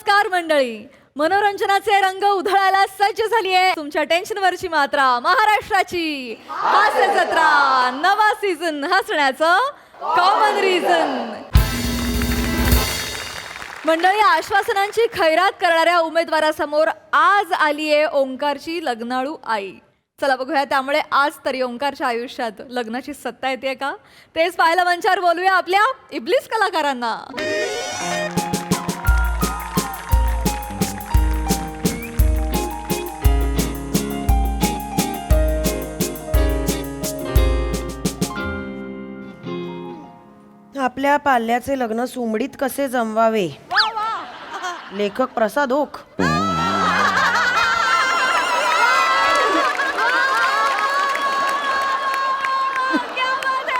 नमस्कार मंडळी, मनोरंजनाचे रंग उधळायला सज्ज झाली आहे तुमच्या टेन्शनवरची मात्रा महाराष्ट्राची हास्य जत्रा, नवा सीझन हसण्याचं कॉमन रिझन. मंडळी, आश्वासनांची खैरात करणाऱ्या उमेदवारासमोर आज आली आहे ओंकारची लग्नाळू आई. चला बघूया त्यामुळे आज तरी ओंकारच्या आयुष्यात लग्नाची सत्ता येते का तेच पाहायला मंचावर बोलूया आपल्या इब्लिस कलाकारांना. आपल्या पाल्याचे लग्न सुमडीत कसे जमवावे. लेखक प्रसाद ओक.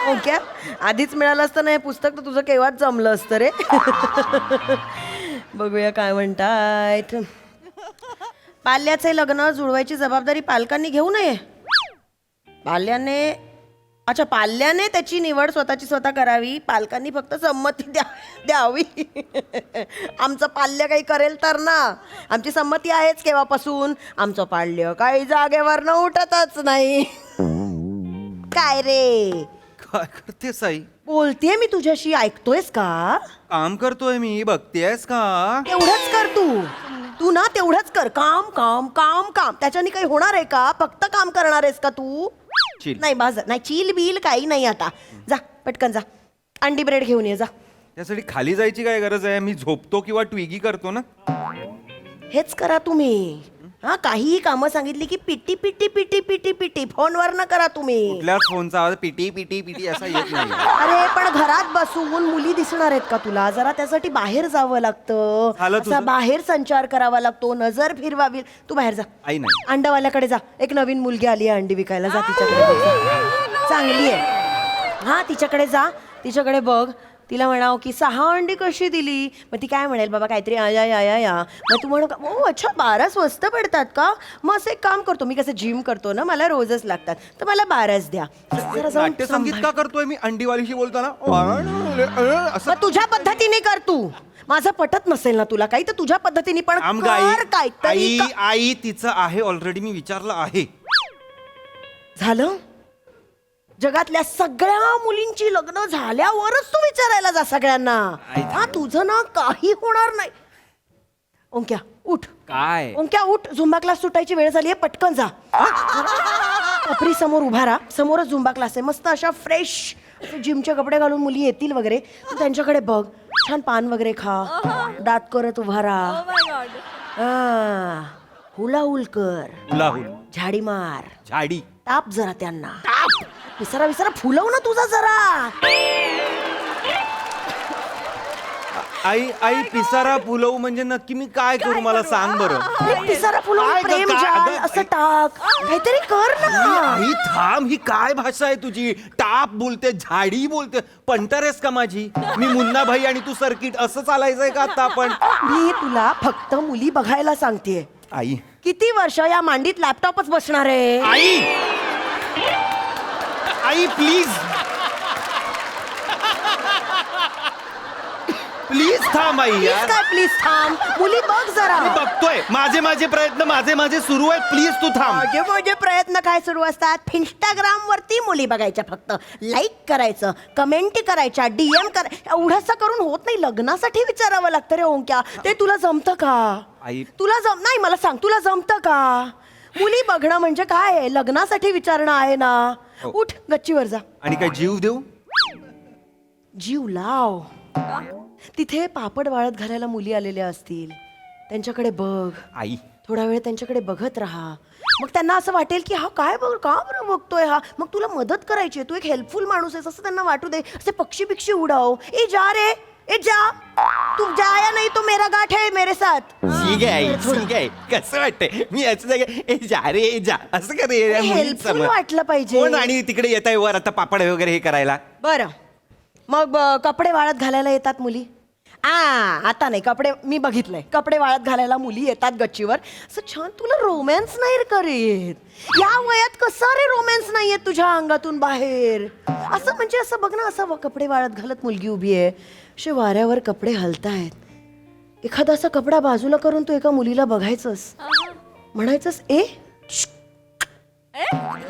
ओके, आधीच मिळालं असतं ना हे पुस्तक तर तुझं केव्हाच जमलं असतं रे. बघूया काय म्हणतायत. पाल्याचे लग्न जुळवायची जबाबदारी पालकांनी घेऊ नये. पाल्याने त्याची निवड स्वतःची स्वतः करावी. पालकांनी फक्त संमती द्यावी. आमचं पाल्य काही करेल तर ना. आमची संमती आहेच केव्हापासून. आमचं पाल्य काही जागेवर उठतच नाही. काय रे काय करतेस आई? बोलतेय मी तुझ्याशी, ऐकतोयस का? काम करतोय मी, बघतेस का? तेवढंच कर तू ना तेवढंच कर. काम काम काम काम त्याच्याने काही होणार आहे का? फक्त काम करणार आहेस का तू? चिल. नाही बाजार नाही, चील बिल काही नाही. आता जा पटकन जा, अंडी ब्रेड घेऊन ये जा. त्यासाठी खाली जायची काय गरज आहे? मी झोपतो किंवा ट्विगी करतो ना. हेच करा तुम्ही. हा, काहीही कामं सांगितली की पिटी पिटी पिटी पिटी पिटी फोनवर न करा तुम्ही. कुठल्याच फोनचा आवाज पिटी पिटी पिटी असा येत नाही. अरे पण घरात बसून मुली दिसणार आहेत का तुला? जरा त्यासाठी बाहेर जावं लागतं. झालं असा तुझं? बाहेर संचार करावा लागतो, नजर फिरवावी. तू बाहेर जा. आई नाही. अंडवाल्याकडे जा. एक नवीन मुलगी आली आहे अंडी विकायला. जा तिच्याकडे जा. चांगली आहे. हा, तिच्याकडे जा. तिच्याकडे बघ. तिला म्हणाव की 6 अंडी कशी दिली. मग ती काय म्हणेल, बाबा काहीतरी या. मग तू म्हणू ओ अच्छा 12 स्वस्त पडतात का? मग असं एक काम करतो मी, कसं जिम करतो ना, मला रोजच लागतात तर मला 12च द्या. जरा जाऊन नाट्यसंगीत का करतोय मी अंडीवालीशी बोलताना? असं मग तुझ्या पद्धतीने कर तू. माझं पटत नसेल ना तुला काही तर तुझ्या पद्धतीने पण थांब कर. गं, काय आई आई तिचं आहे ऑलरेडी, मी विचारलं आहे. झालं. जगातल्या सगळ्या मुलींची लग्न झाल्यावरच तू विचारायला जा सगळ्यांना. हा, तुझं ना काही होणार नाही. ओंक्या उठ. काय? ओंक्या उठ, झुंबा क्लास सुटायची वेळ झाली आहे, पटकन जा. कपरी समोर उभा राहा. समोरच झुंबा क्लास आहे. मस्त अशा फ्रेश जिमचे कपडे घालून मुली येतील वगैरे. तू त्यांच्याकडे बघ. छान पान वगैरे खा. दात करत उभा राहा. Oh my God. हा, हुलाहुल कर. हुलाहुल, झाडी मार. झाडी. ताप जरा त्यांना. विसरा फुलव ना तुझा जरा. आई पिसारा फुलवू म्हणजे नक्की मी काय करू मला सांग बरं. पिसारा फुलवून काय ग, प्रेम काय जाल अगं, असं टाक. काहीतरी कर ना. आई थांब, ही काय भाषा आहे तुझी? टाप बोलते, झाडी बोलते. पंटरेस का माझी? मी मुन्ना भाई आणि तू सर्किट असं चालायचंय का आता आपण? मी तुला फक्त मुली बघायला सांगतेय. आई किती वर्ष या मांडीत लॅपटॉपच बसणार आहे? आई आई प्लीज प्लीज थांब आई प्लीज यार. काय प्लीज थांब. मुली बघ जरा. मी बघतोय माझे प्रयत्न माझे सुरू आहेत. प्लीज तू थांब. माझे प्रयत्न काय सुरू असतात? इंस्टाग्राम वरती मुली बघायच्या, फक्त लाईक करायचं, कमेंट करायच्या, DM करायचं. एवढंसं करून होत नाही. लग्नासाठी विचारावं लागतं रे ओंक्या. ते तुला जमतं का? आई तुला नाही, मला सांग, तुला जमतं का? मुली बघणं म्हणजे काय आहे? लग्नासाठी विचारणं आहे ना. हो. उठ, गच्चीवर जा. आणि काय जीव देऊ? जीव लाव. तिथे पापड वाळत घालायला मुली आलेल्या असतील, त्यांच्याकडे बघ. आई थोडा वेळ त्यांच्याकडे बघत राहा. मग त्यांना असं वाटेल की हा काय बघ, का बरं बघतोय हा. मग तुला मदत करायची आहे, तू एक हेल्पफुल माणूस आहेस असं त्यांना वाटू दे. असे पक्षी बिक्षी उडाव. ए जा रे, ए जा. तू जाया नाही तो मेरा गाठ है मेरे साथ. ठीक आहे आई, ठीक आहे. कसं वाटतंय मी असं ए जा रे ए जा असं कर रे. हेल्पफुल वाटलं पाहिजे. कोण आणि तिकडे येत आहे वर आता पापड वगैरे हे करायला? बरं, मग कपडे वाळत घालायला येतात मुली. आता नाही, कपडे मी बघितलंय. कपडे वाळत घालायला मुली येतात गच्चीवर. असं छान. तुला रोमॅन्स नाही करेत या वयात? कसा रे रोमॅन्स नाही येत तुझ्या अंगातून बाहेर? असं म्हणजे असं बघ ना, असं कपडे वाळत घालत मुलगी उभी आहे, असे वाऱ्यावर कपडे हलतायत. एखादा असा कपडा बाजूला करून तू एका मुलीला बघायचंस, म्हणायचंस ए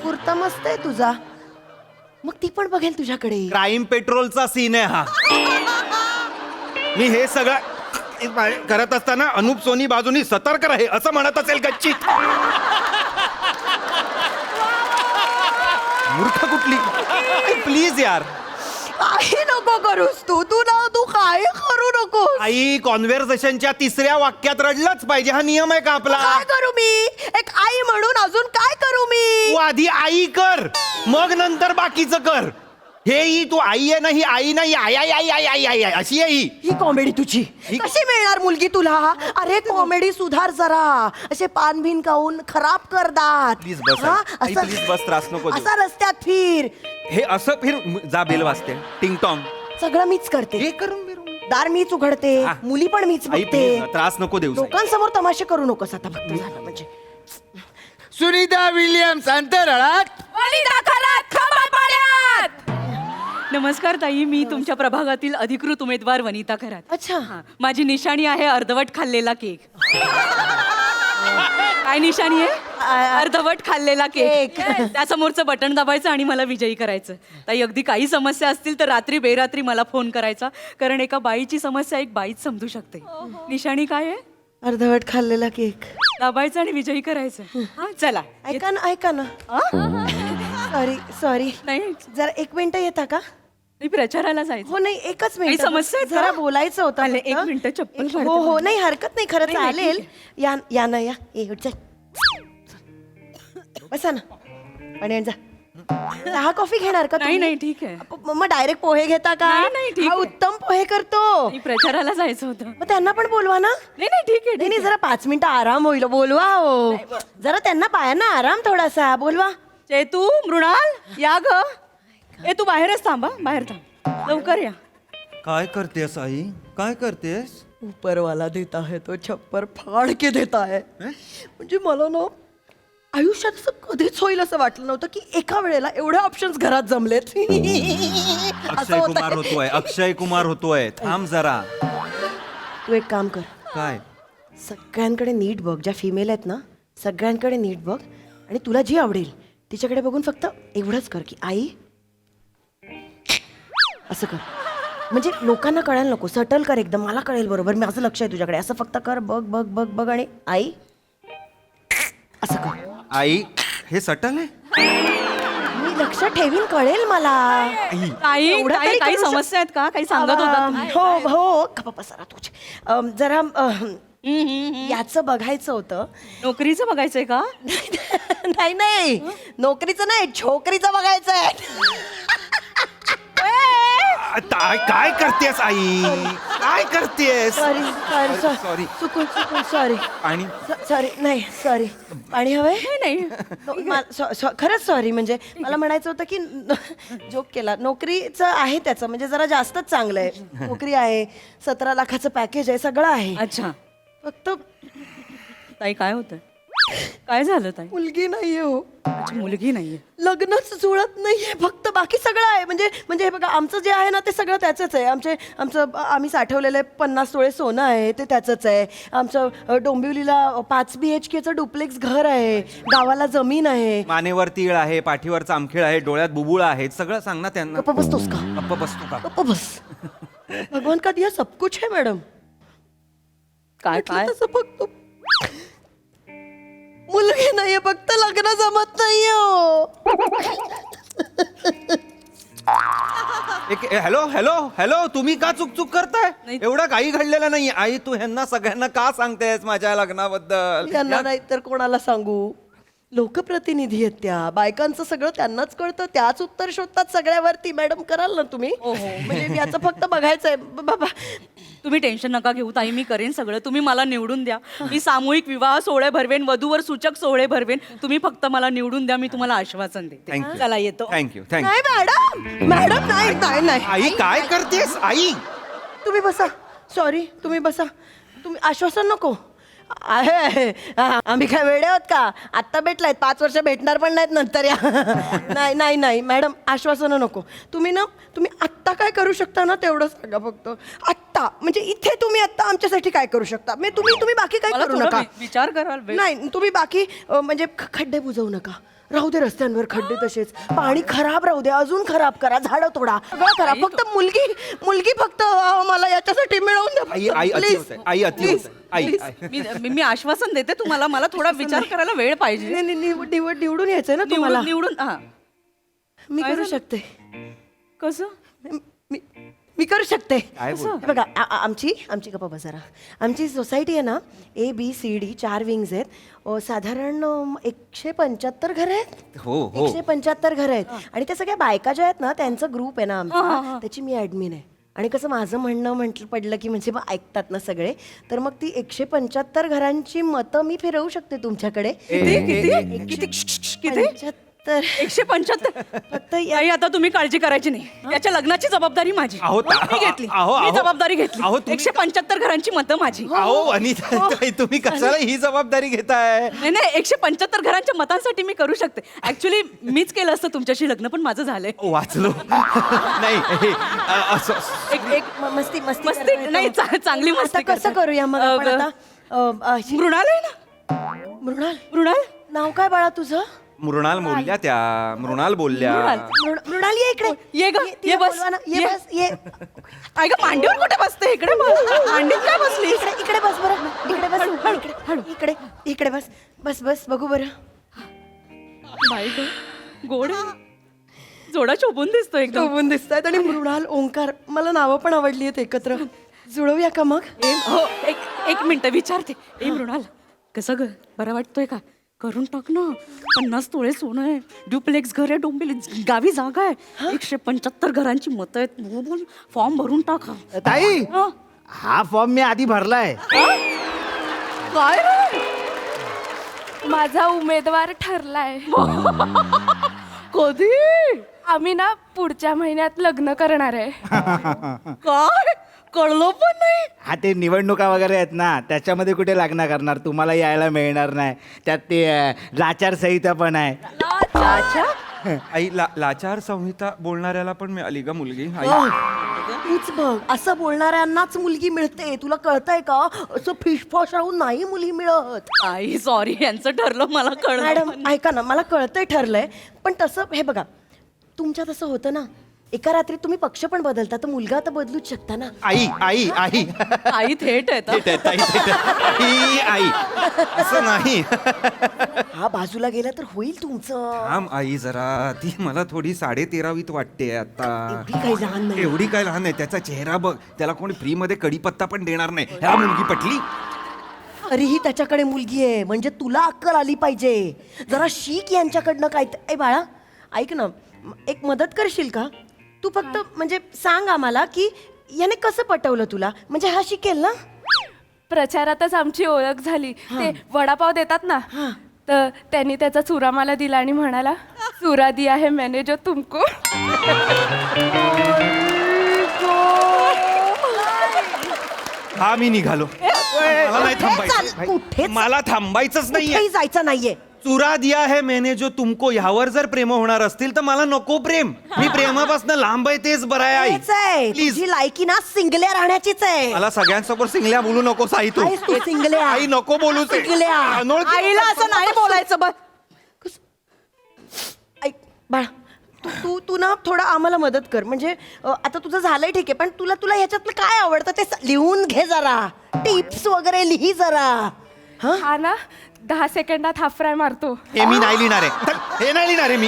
कुर्ता मस्त आहे तुझा, मग ती पण बघेल तुझ्याकडे. क्राईम पेट्रोलचा सीन आहे हा. मी हे सगळं करत असताना अनुप सोनी बाजूनी सतर्क राहे असं म्हणत असेल गच्चीत. मूर्ख कुठली. प्लीज यार. काही नको करूस तू काय करू नको. आई कॉन्व्हर्सेशनच्या तिसऱ्या वाक्यात रडलंच पाहिजे, हा नियम आहे का आपला. काय करू मी एक आई म्हणून, अजून काय करू मी. तू आधी आई कर, मग नंतर बाकीचं कर. हे ही तू आई आहे ना, ही आई नाही, आई आई आई आई आई आई आई अशी आहे ही. ही कॉमेडी तुझी कशी मिळणार मुलगी तुला. अरे कॉमेडी सुधार जरा, असे पान भिन खाऊन खराब कर दात. प्लीज बस हा, आई, असं- प्लीज बस, त्रास नको देऊ. असा रस्त्यात फिर. हे असं फिर जा बेल वाजते टिंग टॉंग. सगळं मीच करते, हे करून बिरून. दार मीच उघडते, हा. मुली पण मीच आई बघते. प्लीज त्रास नको देऊ. लोकांसमोर तमाशे करू नकोस आता फक्त झालं म्हणजे. सुनीता विल्यम्स अंतराळात. नमस्कार ताई, मी तुमच्या प्रभागातील अधिकृत उमेदवार वनिता खरात. अच्छा माझी निशाणी आहे अर्धवट खाल्लेला केक. काय निशाणी आहे? अर्धवट खाल्लेला केक. त्यासमोरचं बटन दाबायचं आणि मला विजयी करायचं. ताई अगदी काही समस्या असतील तर रात्री बेरात्री मला फोन करायचा, कारण एका बाईची समस्या एक बाईच समजू शकते. निशाणी काय आहे? अर्धवट खाल्लेला केक. दाबायचं आणि विजयी करायचं. हा चला. ऐका ना सॉरी नाही जरा एक मिनिट येता का. नाही, प्रचाराला जायचं. हो नाही एकच मिनिट, समस्या आहेत का? जरा बोलायचं होतं आले, फक्त. एक मिनिटं, चप्पल हो काढते हो मला. नाही हरकत नाही, खरंच नाही, नाही, चालेल. या ना या उठ, चल बसा ना. पाणी आण जा. चहा कॉफी घेणार का नाही तुम्ही? नाही ठीक आहे. मग डायरेक्ट पोहे घेता का. नाही, नाही, ठीक हा आहे. उत्तम पोहे करतो. नाही, प्रचाराला जायचं होतं. मग त्यांना पण बोलवा ना. नाही नाही ठीक आहे, नाही ठीक नाही आहे. जरा 5 मिनिटं आराम होईल, बोलवा हो. जरा त्यांना पायांना आराम थोडासा, बोलवा. चेतू, मृणाल या ग. ए तू बाहेरच थांबा, बाहेर थांब, लवकर या. काय करतेस आई, काय करतेस. ऊपर वाला देता है तो छप्पर फाड़ के देता है. म्हणजे मला ना आयुष्यात असं कधीच होईल असं वाटलं नव्हतं की एका वेळेला एवढे ऑप्शन्स घरात जमलेत. अक्षय कुमार होतोय, अक्षय कुमार होतोय. थांब जरा. तू एक काम कर, काय. सगळ्यांकडे नीट बघ, ज्या फिमेल आहेत ना सगळ्यांकडे नीट बघ, आणि तुला जी आवडेल तिच्याकडे बघून फक्त एवढंच कर की आई असं कर. म्हणजे लोकांना कळायला नको, सटल कर एकदम, मला कळेल बरोबर, माझं लक्ष आहे तुझ्याकडे. असं फक्त कर, बघ बघ बघ बघ आणि आई असं कर. आई हे सटल आहे. मी लक्ष ठेवीन, कळेल मला. आई काही एवढं तरी काही करू शक- समस्या आहेत का? काही सांगत होता तुम्ही? हो हो गप्पा बसा तुझे. जरा याचं बघायचं होतं. नोकरीचं बघायचंय का? नाही नाही नोकरीचं नाही, छोकरीचं बघायचं आहे. काय करतेस आई, काय करतेस. Sorry Sorry. चुकून सॉरी आणि सॉरी नाही सॉरी. पाणी हवंय. नाही खरंच सॉरी, म्हणजे मला म्हणायचं होतं की जोक केला. नोकरीचं आहे त्याचं, म्हणजे जरा जास्तच चांगलं आहे. नोकरी आहे, 17 लाखाचं पॅकेज आहे, सगळं आहे. अच्छा फक्त ताई काय होतं? काय झालं ताई? मुलगी नाहीये हो. अच्छा, मुलगी नाहीये. लग्नच जुळत नाहीये, फक्त बाकी सगळं आहे. म्हणजे हे बघा, आमचं जे आहे ना ते सगळं त्याचंच आहे. आम्ही साठवलेलं 50 तोळे सोनं आहे, ते त्याचंच आहे. आमचं डोंबिवलीला 5 BHKचं डुप्लेक्स घर आहे, गावाला जमीन आहे. मानेवर तीळ आहे, पाठीवर चामखीळ आहे, डोळ्यात बुबुळ आहेत. सगळं सांग ना त्यांना. गप्प बसतोस का. गप्प बसतो का. गप्प बस. भगवान का दिया सब कुछ है मॅडम. काय काय तसं फक्त मुलगी नाहीये, फक्त लग्न जमत नाहीये हो. हॅलो हॅलो हॅलो, तुम्ही का चुक करताय. नाही. एवढं काही घडलेलं नाही. आई तू ह्यांना सगळ्यांना का सांगतेस माझ्या लग्नाबद्दल. यांना नाही तर कोणाला सांगू. लोकप्रतिनिधी आहेत त्या, बायकांचं सगळं त्यांनाच कळतं, त्याच उत्तर शोधतात सगळ्यावरती. मॅडम कराल ना तुम्ही. म्हणजे याचं फक्त बघायचंय बाबा. तुम्ही टेन्शन नका घेऊ ताई, मी करेन सगळं. तुम्ही मला निवडून द्या, मी सामूहिक विवाह सोहळे भरवेन, वधूवर सूचक सोहळे भरवेन. तुम्ही फक्त मला निवडून द्या, मी तुम्हाला आश्वासन देते. थँक्यू. चला येतो. थँक्यू नाही मॅडम, मॅडम नाही नाही नाही. आई काय करतेस आई. तुम्ही बसा. सॉरी तुम्ही बसा. तुम्ही आश्वासन नको. आहे आम्ही काय वेडे आहोत का? आत्ता भेटलायत, 5 वर्ष भेटणार पण नाहीत नंतर या. नाही नाही नाही मॅडम, आश्वासनं नको. तुम्ही आत्ता काय करू शकता ना तेवढं सांगा फक्त. आत्ता म्हणजे इथे तुम्ही आत्ता आमच्यासाठी काय करू शकता? म्हणजे तुम्ही बाकी काय मला करू थोडा नका. विचार कराल वेळ. नाही तुम्ही बाकी म्हणजे खड्डे बुजवू नका. राहू दे रस्त्यांवर खड्डे तसेच. पाणी खराब राहू दे, अजून खराब करा, झाडं तोडा, सगळं करा. फक्त मुलगी फक्त मला याच्यासाठी मिळवून द्या. आई आई अति Please. होतंय. आई अति होतंय. आई मी आश्वासन देते तुम्हाला, मला थोडा विचार करायला वेळ पाहिजे. निवडून यायचंय ना तुम्हाला. निवडून हा मी काय करू झालं? शकते. कसं मी करू शकते. काय हे बघा आमची गप्पा बसारा. आमची सोसायटी आहे ना, ABCD 4 विंग्स आहेत. साधारण 175 घर आहेत. हो 175 घर आहेत. आणि त्या सगळ्या बायका ज्या आहेत ना, त्यांचा ग्रुप आहे ना आमचा, त्याची मी ऍडमिन आहे. आणि कसं माझं म्हणणं पडलं की म्हणजे मग ऐकतात ना सगळे, तर मग ती 175 घरांची मतं मी फिरवू शकते तुमच्याकडे. किती 175. फक्त आई आता तुम्ही काळजी करायची नाही, त्याच्या लग्नाची जबाबदारी माझी. अहो, मी घेतली. अहो, मी अहो. जबाबदारी घेतली. अहो, तुम्ही- 175 घरांची मतं माझी. अहो अनिता ताई, तुम्ही कशाला ही जबाबदारी घेताय? नाही 175 घरांच्या मतांसाठी मी करू शकते. ऍक्च्युली मीच केलं असतं तुमच्याशी लग्न, पण माझं झालंय. वाचलो. नाही हे, असं एक मस्ती मस्ती करतोय नाही तो. चांगली आता मस्ती कसं करते. करूया मग आपण आता? मृणाल आहे ना? मृणाल नाव काय बाळा तुझं? मृणाल बोलल्या त्या. मृणाल बोलल्या. मृणाल ये इकडे. ये ग, तिला ये बस. बोलवा ना. ये ये. बस ये. आई ग, मांडीवर कुठे बसते? इकडे बस. मांडीत काय बसली? इकडे बस बरं. इकडे बस. इकडे बस बघू बरं. बाई ग, गोड जोडा शोभून दिसतो एकदम. शोभून दिसतायत. आणि मृणाल ओंकार, मला नावं पण आवडली आहेत एकत्र. जुळवूया का मग? हो एक मिनिट विचारते. ए मृणाल, कसं ग, बरं वाटतोय का? करून टाक ना. 50 तोळे सोनं आहे, ड्युप्लेक्स घर आहे, डोंबिवली गावी जागा आहे, 175 घरांची मतं आहेत. फॉर्म भरून टाका. ताई, हं? हा फॉर्म मी आधी भरलाय. काय रे? माझा उमेदवार ठरलाय. कधी? आम्ही ना पुढच्या महिन्यात लग्न करणार आहे. काय कळलं पण नाही. हा ते निवडणुका वगैरे आहेत ना, त्याच्यामध्ये कुठे लग्न करणार, तुम्हाला यायला मिळणार नाही. त्यात ते लाचार संहिता पण आहे. आई लाचार संहिता बोलणाऱ्याला पण मिळाली का मुलगी? आई तूच बघ, असं बोलणाऱ्यांनाच मुलगी मिळते. तुला कळतंय का? असं फिशफॉश राहून नाही मुली मिळत. आई सॉरी, यांचं ठरलं मला कळलं. मॅडम ऐका ना, मला कळतंय ठरलंय, पण तसं हे बघा, तुमच्या तसं होतं ना, एका रात्रीत तुम्ही पक्ष पण बदलता, तर मुलगा तर बदलूच शकता ना. आई आई आई आई थेट आहे थेट आहे, ताई, थेट आहे. ही आई असं नाही. हा बाजूला गेला तर होईल तुमचं. थांब आई जरा, ती मला थोडी 13.5वीत वाटते आता. एवढी काही लहान नाही. एवढी काय लहान आहे? त्याचा चेहरा बघ, त्याला कोणी फ्री मध्ये कढीपत्ता पण देणार नाही. ह्या मुलगी पटली. तरीही त्याच्याकडे मुलगी आहे, म्हणजे तुला अक्कल आली पाहिजे. जरा शिक यांच्याकडनं काय. ए बाळा ऐक ना, एक मदत करशील का? तू फक्त म्हणजे सांग आम्हाला की याने कसं पटवलं तुला, म्हणजे हा शिकेल ना. प्रचारातच आमची ओळख झाली. ते वडापाव देतात ना, तर त्यांनी त्याचा चुरा मला दिला आणि म्हणाला, चुरा दिया है मैंने जो तुमको. हा मी निघालो. मला नाही थांबायचं. कुठेच मला थांबायचंच नाहीये. कुठेही जायचं नाहीये. चुरा दिया है मैंने जो तुमको, ह्यावर जर प्रेम होणार असतील तर मला नको प्रेम. मी प्रेमापासून लांब आहे, तेच बरं आहे आई. तेच आहे. प्लीज तुझी लायकी ना सिंगल्या राहण्याचीच आहे. मला सगळ्यांसमोर सिंगल्या बोलू नकोस आई तू. आहेस तू सिंगल्या. आई नको बोलू ते. सिंगल्या. अनोळखी आईला असं नाही बोलायचं. बस ऐक बाळा, तू ना थोडं आम्हाला मदत कर. म्हणजे आता तुझं झालंय ठीक आहे, पण तुला ह्याच्यातलं काय आवडतं ते लिहून घे जरा. टिप्स वगैरे लिही जरा. हा ना 10 सेकंदात हाफ फ्राय मारतो. हे मी नाही लिहिणार आहे. हे नाही लिहिणार आहे मी.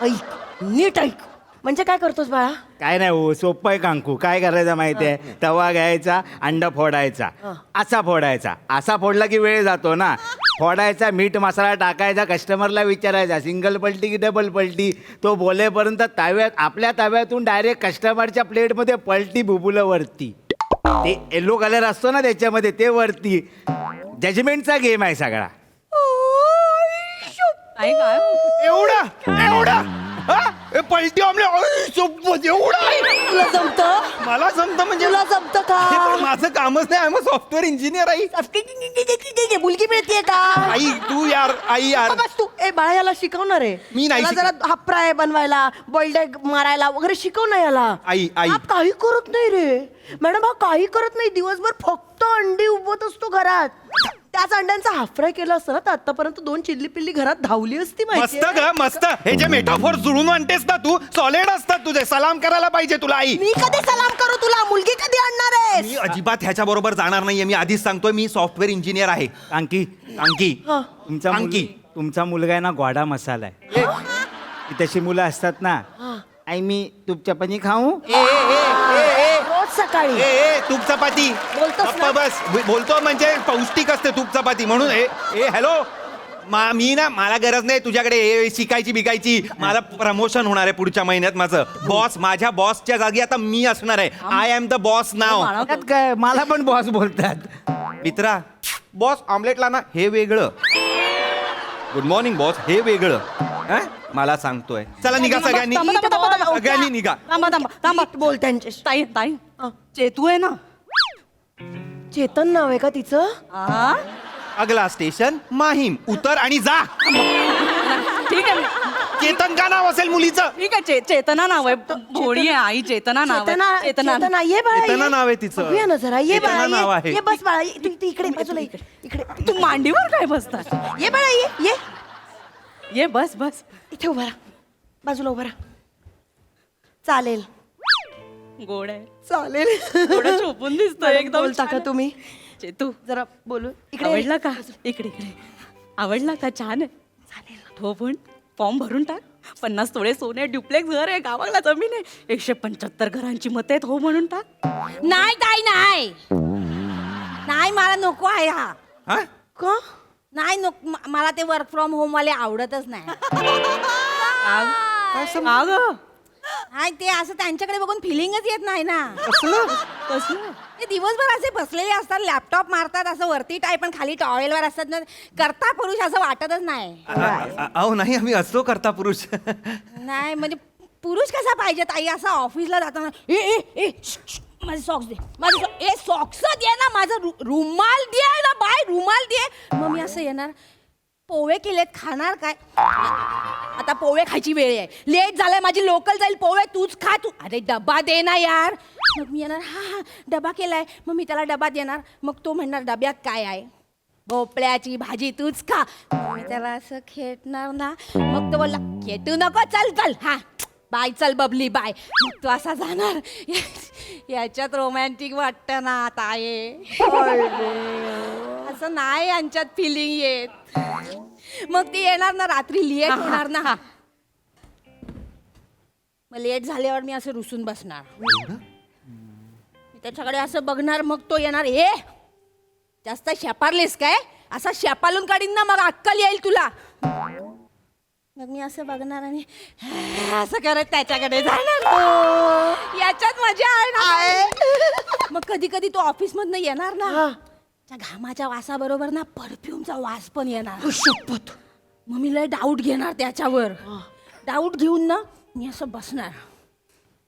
ऐक नीट ऐक. म्हणजे काय करतोस बाळा? काय नाही हो, सोपं आहे कांकू. काय करायचं माहितीये, तवा घ्यायचा, अंडा फोडायचा, असा फोडायचा. असा फोडला की वेळ जातो ना. फोडायचा, मीठ मसाला टाकायचा, कस्टमरला विचारायचा सिंगल पलटी की डबल पलटी. तो बोलेपर्यंत आपल्या तव्यातून डायरेक्ट कस्टमरच्या प्लेटमध्ये पलटी बुबुलं वरती. ते येलो कलर असतो ना त्याच्यामध्ये, ते वरती. जजमेंटचा गेम आहे सगळा. आई काय एवढा एवढा हा? ए, पलटी ऑमलेट एवढा आहे. तुला जमतं मला जमतं म्हणजे तुला जमतं का हे पण माझं कामच नाही. आय सॉफ्टवेअर इंजिनियर आई. मुलगी मिळतीये का आई तू यार आई यार बस तू ए बाळा याला शिकवणार आहे मी नाही याला जरा हाफ फ्राय बनवायला बॉइल्ड एग मारायला वगैरे शिकव ना याला आई आई हा काही करत नाही रे मॅडम हा काही करत नाही दिवसभर फक्त अंडी उबवत असतो घरात त्याच अंड्यांचा हाफ फ्राय केला असतं ना तर आतापर्यंत 2 चिल्ली पिल्ली घरात धावली असती मस्त माहिती ग मस्त. हे जे मेटाफोर जुळून आणतेस ना तू सॉलिड असतात तुझे. सलाम करायला पाहिजे तुला आई. मी कधी सलाम करू तुला मुलगी कधी आणणार आहे मी अजिबात ह्याच्या बरोबर जाणार नाहीये. मी आधीच सांगतोय मी सॉफ्टवेअर इंजिनियर आहे. अंकी अंकी अंकी तुमचा मुलगा आहे ना गोडा मसाला आहे ती तशी मुलं असतात ना आई मी तूप चपाती खाऊ रोज सकाळी तूप चपाती बोलतोस ना? गप्प बस. बोलतो म्हणजे पौष्टिक असते तूप चपाती म्हणून हॅलो मी ना मला गरज नाही तुझ्याकडे हे शिकायची बिकायची. मला प्रमोशन होणार आहे पुढच्या महिन्यात. माझं बॉस माझ्या बॉसच्या जागी आता मी असणार आहे. आय एम द बॉस नाव. त्यात काय मला पण बॉस बोलतात मित्रा बॉस ऑमलेटला ना हे वेगळं गुड मॉर्निंग बॉस हे वेगळं हं? मला सांगतोय. चला निघा सगळ्यांनी सगळ्यांनी निघा. थांबा बोल त्यांच्याशी ताई ताई चेतू आहे ना चेतन नाव आहे का तिचं हा? अगला स्टेशन माहीम उतर आणि जा. ठीक आहे चेतन का नाव असेल मुलीचं. ठीक आहे चेतना नाव आहे भोळी आहे आई चेतना नाव चेतना आहे चेतना ये बाळा चेतना ये. नाव आहे तिचं. बघूया ना जरा ये चेतना बाळा नाव ये. आहे. ये बस बाळा ये. तू इकडे बाजूला इकडे इकडे तू मांडीवर काय बसता ये बाळा ये ये ये बस बस इथे उभा राहा बाजूला उभा राहा चालेल गोड आहे चालेल थोडं झोपून दिसतोय एकदम बोलता का छान. तुम्ही चेतू जरा बोलू इकडे आवडला का इकडे इकडे आवडला का छान आहे चालेल हो पण फॉर्म भरून टाक 50 तोळे सोने डुप्लेक्स घर आहे गावाला जमीन आहे 175 घरांची मत आहेत हो म्हणून टाक नाही ताई नाही नाही मला नको आहे हा हा? का नाही नको मला ते वर्क फ्रॉम होम वाले आवडतच नाही अगं नाही ते असं त्यांच्याकडे बघून फिलिंगच येत नाही ना कसलं ते दिवसभर असे बसलेले असतात लॅपटॉप मारतात असं वरती टाय पण खाली टॉवेलवर असतात ना करता पुरुष असं वाटतच नाही अहो नाही आम्ही असतो करता पुरुष. नाही म्हणजे पुरुष कसा पाहिजे ताई असा ऑफिसला जाताना ए ए ए श्श, श्श, माझे सॉक्स दे माझे ए सॉक्स दे ना माझा रुमाल दे ना बाय रुमाल दे मग मी असं येणार पोहे केलेत खाणार काय आता पोहे खायची वेळ आहे लेट झालाय माझी लोकल जाईल पोहे तूच खा तू अरे डबा दे ना यार मग मी येणार हा हा डबा केलाय मग मी त्याला डबा देणार मग तो म्हणणार डब्यात काय आहे भोपळ्याची भाजी तूच खा मग मी त्याला असं खेटणार ना मग तो बोलला खेटू नको चल चल हा बाय चल बबली बाय मग तू असा जाणार याच्यात रोमॅन्टिक वाटतं ना ताये असं नाही यांच्यात फिलिंग येत मग ती येणार ना रात्री लेट होणार ना मग लेट झाल्यावर मी असं रुसून बसणार मी त्याच्याकडे असं बघणार मग तो येणार ए जास्त शेपारलीस काय असा शेपालून काढीन ना मग अक्कल येईल तुला मग मी असं बघणार आणि असं करत त्याच्याकडे जाणार याच्यात मजा आहे ना मग कधी कधी तो ऑफिस मधनं येणार ना त्या घामाच्या वासाबरोबर ना परफ्यूमचा वास पण येणार शपथ मग मी लय डाऊट घेणार त्याच्यावर डाऊट घेऊन ना मी असं बसणार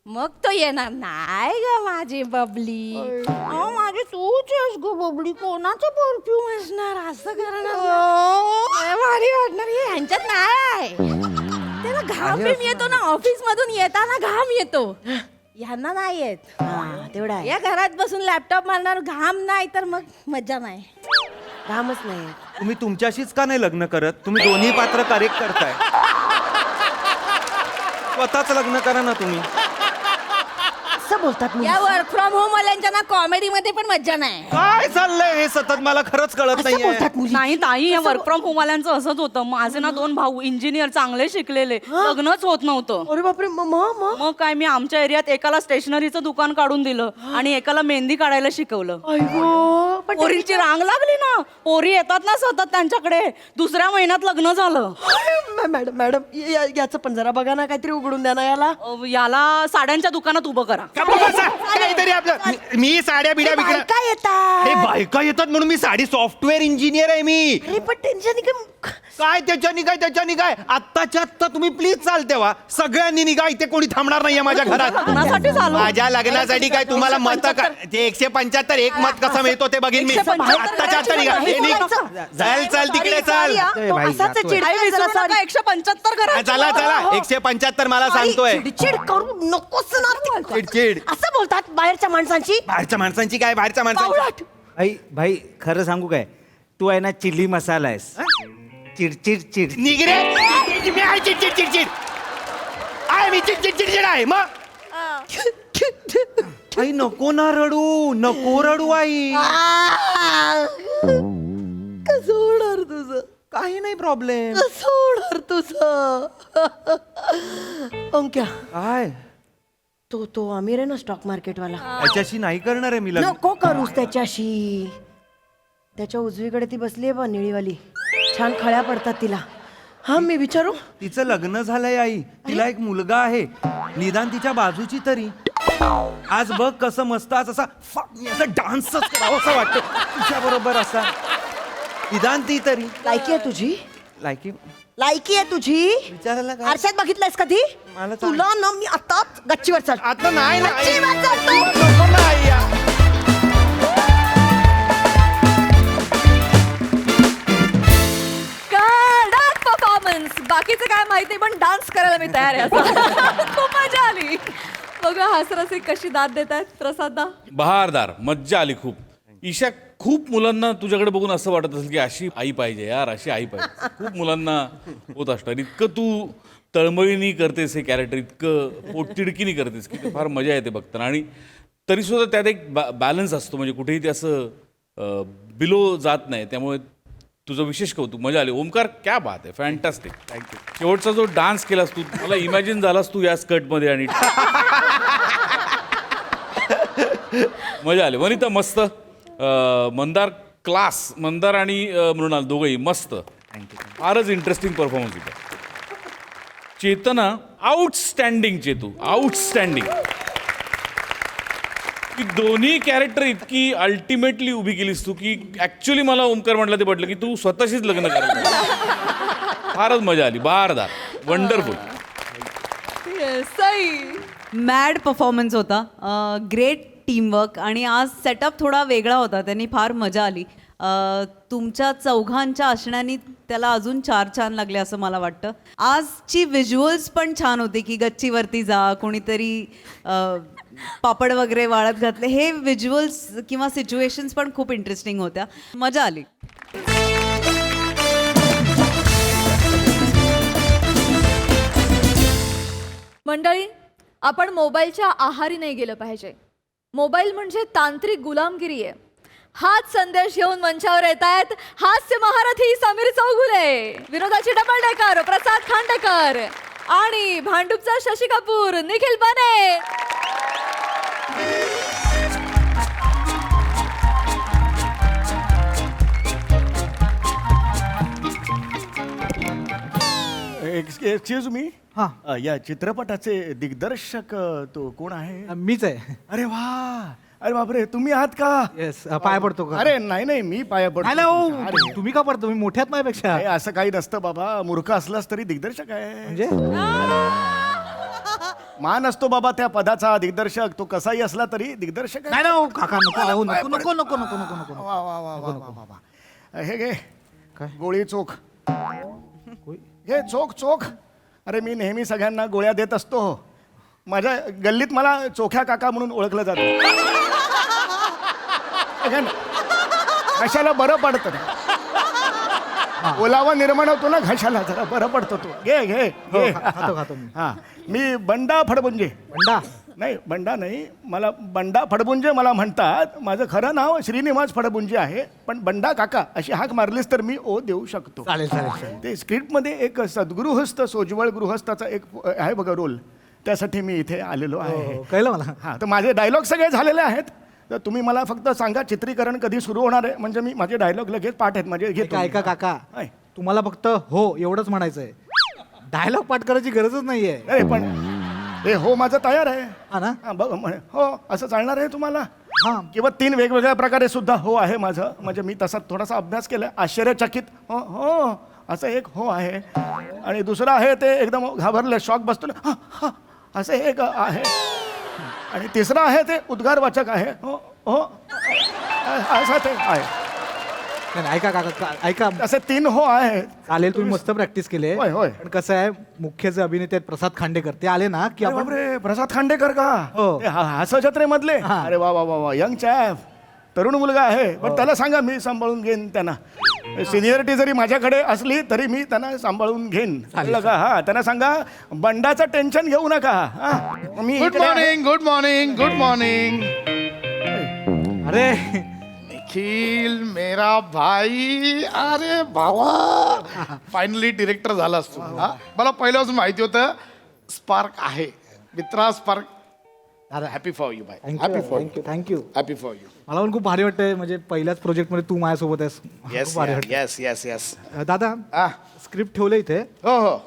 मग तो येणार नाही ग माझी बबली अहो माझी तूच आहेस ग बबली कोणाचं परफ्यूम असणार असं करणार भारी वाटणार हे ह्यांच्यात नाही त्याला घाम बिम येतो ना ऑफिस मधून येताना घाम येतो ह्यांना नाही येत तेवढा आहे या घरात बसून लॅपटॉप मारणार घाम नाही तर मग मजा नाही कामच नाही तुम्ही तुमच्याशीच का नाही लग्न करत. तुम्ही दोन्ही पात्र करेक्ट करताय. स्वतःच लग्न करा ना तुम्ही. असं बोलतात मुली. या वर्क फ्रॉम होम वाल्यांच्या ना कॉमेडी मध्ये पण मजा नाही काय चाललंय हे सतत मला खरंच कळत असं नाहीये. बोलतात मुली नाही ताई या वर्क फ्रॉम होम वाल्यांचं असंच होतं माझे ना 2 भाऊ इंजिनियर चांगले शिकलेले लग्नच होत नव्हतं अरे बापरे मग काय मी आमच्या एरियात एकाला स्टेशनरीचं दुकान काढून दिलं आणि एकाला मेहंदी काढायला शिकवलं अय्यो, पण पोरींची रांग लागली ना पोरी येतात ना सतत त्यांच्याकडे दुसऱ्या महिन्यात लग्न झालं मॅडम मॅडम याचं पण जरा बघा ना काहीतरी उघडून द्या ना याला याला साड्यांच्या दुकानात उभं करा का बघा असं? काहीतरी आपलं मी साड्या बिड्या विकणार. काय येतात हे बायका येतात म्हणून मी साडी सॉफ्टवेअर इंजिनियर आहे मी. अरे पण टेन्शन काय त्याच्यानी काय आत्ताच्या आत्ता तुम्ही प्लीज चालते वा सगळ्यांनी निघा इथे कोणी थांबणार नाहीये माझ्या लग्नासाठीच घरात आलो. माझ्या लग्नासाठी काय तुम्हाला मत ते 175 एक मत कसं मिळतो ते बघीन मी 175 आत्ताच्या आत्ता निघा हे निघ. चल तिकडे चल तो असाच आहे, चिडका आहे जरा, sorry. 175 करा. चला 175 मला सांगतोय चिडचिड करू नकोस ना. चिडचिड असं बोलतात बाहेरच्या माणसांची. बाहेरच्या माणसांची काय बाहेरच्या माणसांची बावळट. भाई खरं सांगू काय तू आहे ना चिली मसाला आहेस चिडचिड निघ रे मी आहे चिडचिड आहे मी चिडचिड आहे मग आई नको ना रडू आई कसं होणार तुझं? काही नाही प्रॉब्लेम कसं होणार तुझं? अंक्या, काय तो अमीर आहे ना स्टॉक मार्केटवाला. त्याच्याशी नाही करणार आहे मी लग्न नको करूस त्याच्याशी. त्याच्या उजवीकडे ती बसली आहे बा निळीवाली, छान खळ्या पडतात तिला. हा मी विचारू? तिचं लग्न झालंय आई तिला एक मुलगा आहे निदान तिच्या बाजूची तरी आज बघ कसं मस्त आज असा डान्सच करावं असं वाटतं तिच्या बरोबर असा निदान ती तरी लायकी आहे तुझी? लायकी लायकी आहे तुझी? विचारायला काय आरशात बघितलंयस कधी? मला चाल- तुला ना मी आता गच्चीवर चढ. आता नाही ना आई. गच्चीवर चढतो. नको ना आई या. डान्स परफॉर्मन्स बाकीचं काय माहिती पण डान्स करायला मी तयार आहे असं. खूप मजा आली. बघा हासरसी कशी दाद देत आहेत प्रसाददा. बहारदार मज्जा आली खूप. ईशा खूप मुलांना तुझ्याकडे बघून असं वाटत असेल की अशी आई पाहिजे यार अशी आई पाहिजे खूप मुलांना होत असणार इतकं तू तळमळीनी करतेस हे कॅरेक्टर इतकं पोटतिडकीनी करतेस की ते फार मजा येते बघताना आणि तरीसुद्धा त्यात एक बॅलन्स असतो म्हणजे कुठेही ते असं बिलो जात नाही त्यामुळे तुझं विशेष कौतुक मजा आली. ओमकार क्या बात आहे फॅन्टॅस्टिक थँक्यू. शेवटचा जो डान्स केलास तू मला इमॅजिन झालास तू या स्कर्टमध्ये आणि मजा आली. वनिता मस्त. मंदार क्लास मंदार आणि मृणाल दोघंही मस्त फारच इंटरेस्टिंग परफॉर्मन्स होता. चेतना आउटस्टँडिंग चेतू आउटस्टँडिंग की दोन्ही कॅरेक्टर इतकी अल्टिमेटली उभी केलीस तू की ऍक्च्युली मला ओमकार म्हटलं ते पटलं की तू स्वतःशीच लग्न करायला फारच मजा आली. बहारदार वंडरफुल. सई मॅड परफॉर्मन्स होता. ग्रेट टीमवर्क आणि आज सेटअप थोडा वेगळा होता त्यांनी फार मजा आली. तुमच्या चौघांच्या असण्याने त्याला अजून 4 छान लागले असं मला वाटतं. आजची व्हिज्युअल्स पण छान होती की गच्चीवरती जा कोणीतरी पापड वगैरे वाळत घातले हे व्हिज्युअल्स किंवा सिच्युएशन्स पण खूप इंटरेस्टिंग होत्या. मजा आली. मंडळी आपण मोबाईलच्या आहारी नाही गेलं पाहिजे. मोबाईल म्हणजे तांत्रिक गुलामगिरी आहे. हाच संदेश घेऊन मंचावर येत आहेत हास्य महारथी समीर चौगुले, विनोदाची डबल डेकर प्रसाद खांडेकर आणि भांडूपचा शशी कपूर निखिल बने. एक्सक्यूज मी या चित्रपटाचे दिग्दर्शक तो कोण आहे? मीच आहे. अरे वा अरे बापरे तुम्ही आहात का? येस पाय पडतो का? अरे नाही मी पाया नाही पडतो. नाही, अरे, तुम्ही का पडतो? मी मोठ्यात माझ्यापेक्षा. हे असं काही नसतं बाबा मूर्ख असलास तरी दिग्दर्शक आहे म्हणजे मान असतो बाबा त्या पदाचा. दिग्दर्शक तो कसाही असला तरी दिग्दर्शक आहे. नाही ना काका नको नको नको नको नको नको नको. वा वा वा वा वा वा. हे घे गोळी चोख घे चोख. अरे मी नेहमी सगळ्यांना गोळ्या देत असतो. माझ्या गल्लीत मला चोख्या काका म्हणून ओळखलं जातं. घशाला बरं पडतं. ओलावा निर्माण होतो ना घशाला जरा बरं पडतो तो. घे घे घे. खातो मी. हा मी बंडा फडबुंजे. बंडा नाही बंडा नाही मला बंडा फडबुंजे मला म्हणतात. माझं खरं नाव श्रीनिवास फडबुंजे आहे पण बंडा काका अशी हाक मारलीस तर मी ओ देऊ शकतो. चालेल चालेल. ते स्क्रिप्टमध्ये एक सद्गृहस्थ सोज्वळ गृहस्थाचा एक आहे बघा रोल त्यासाठी मी इथे आलेलो आहे. कळलं मला. हां तर माझे डायलॉग सगळे झालेले आहेत तर तुम्ही मला फक्त सांगा चित्रीकरण कधी सुरू होणार आहे म्हणजे मी माझे डायलॉग लगेच पाठ आहेत म्हणजे घेतो. ऐका काका काय? तुम्हाला फक्त हो एवढंच म्हणायचंय. डायलॉग पाठ करायची गरजच नाहीये. अरे पण हे हो माझं तयार आहे. हा ना. हां बघ हो असं चालणार आहे तुम्हाला? हा. किंवा 3 वेगवेगळ्या प्रकारे सुद्धा हो आहे माझं म्हणजे मी तसा थोडासा अभ्यास केला. आश्चर्यचकित हो हो असं एक हो आहे. आणि दुसरं आहे ते एकदम घाबरले, शॉक बसतो ना, हा हा असं एक आहे. आणि तिसरं आहे ते उद्गारवाचक आहे, हो हो असं ते आहे. नाही, नाही, ऐका काका ऐका, असे 3 हो आहेत. चालेल, तुम्ही मस्त प्रॅक्टिस केली होय, होय. पण कसं आहे, मुख्य जे अभिनेते आहेत प्रसाद खांडेकर ते आले ना की अरे आपण बापरे, प्रसाद खांडेकर का? हो. ते हास्यजत्रेमधले? हा. अरे वा वा वा वा, यंग चॅप, तरुण मुलगा आहे. पण त्याला सांगा मी सांभाळून घेईन त्यांना. सिनियरिटी जरी माझ्याकडे असली तरी मी त्यांना सांभाळून घेईन. कळलं का? हा, त्यांना सांगा बंडाचं टेन्शन घेऊ नका. हा, मी गुड इकडे आहे. Morning, good morning, good morning. अरे निखिल मेरा भाई, अरे भावा, फायनली डिरेक्टर झालास तू. हा? मला पहिल्यापासून माहिती होतं स्पार्क आहे, मित्रा स्पार्क. हॅपी फॉर यू भाई, happy for thank you thank you. Happy for you. मला पण खूप भारी वाटतंय, म्हणजे पहिल्याच प्रोजेक्टमध्ये तू माझ्यासोबत आहेस. येस खूप भारी वाटतंय. Yes yes yes. दादा हा, स्क्रिप्ट ठेवलं इथे, हो हो,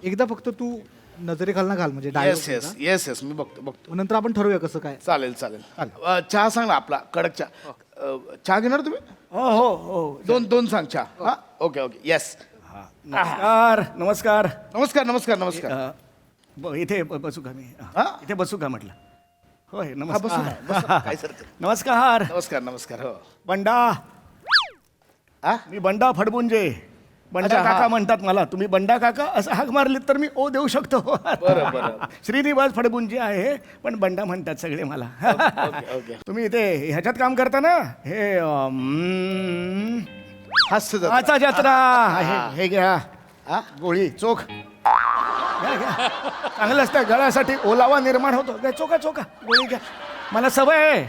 एकदा फक्त तू नजरेखाल ना घाल, म्हणजे yes dialogue yes yes yes, मी बघतो बघतो. नंतर आपण ठरवूया कसं काय. चालेल चालेल. चहा सांग ना आपला कडक चहा. चहा घेणार तुम्ही? हो हो हो. दोन सांग चहा. हा, ओके ओके, येस. नमस्कार नमस्कार. नमस्कार नमस्कार नमस्कार. इथे बसू का मी? हा? इथे बसू का म्हटलं? होय हा, बसू नमस्कार. ना, बसू ना, काय सर. नमस्कार नमस्कार नमस्कार. हो. बंडा. हा? मी बंडा फडबुंजे. बंडा अच्छा, हा. काका म्हणतात मला. तुम्ही बंडा काका असं हाक मारलीत तर मी ओ देऊ शकतो. बरं बरं. श्रीनिवास फडबुंजे आहे पण बंडा म्हणतात सगळे मला. Okay okay. तुम्ही इथे ह्याच्यात काम करता ना, हे हास्य जत्रा. हाचा जत्रा. हे घ्या हा? गोळी चोख. घ्या घ्या, चांगलं असतं गळ्यासाठी, ओलावा निर्माण होतो. घ्या, चोखा चोखा गोळी घ्या, मला सवय आहे.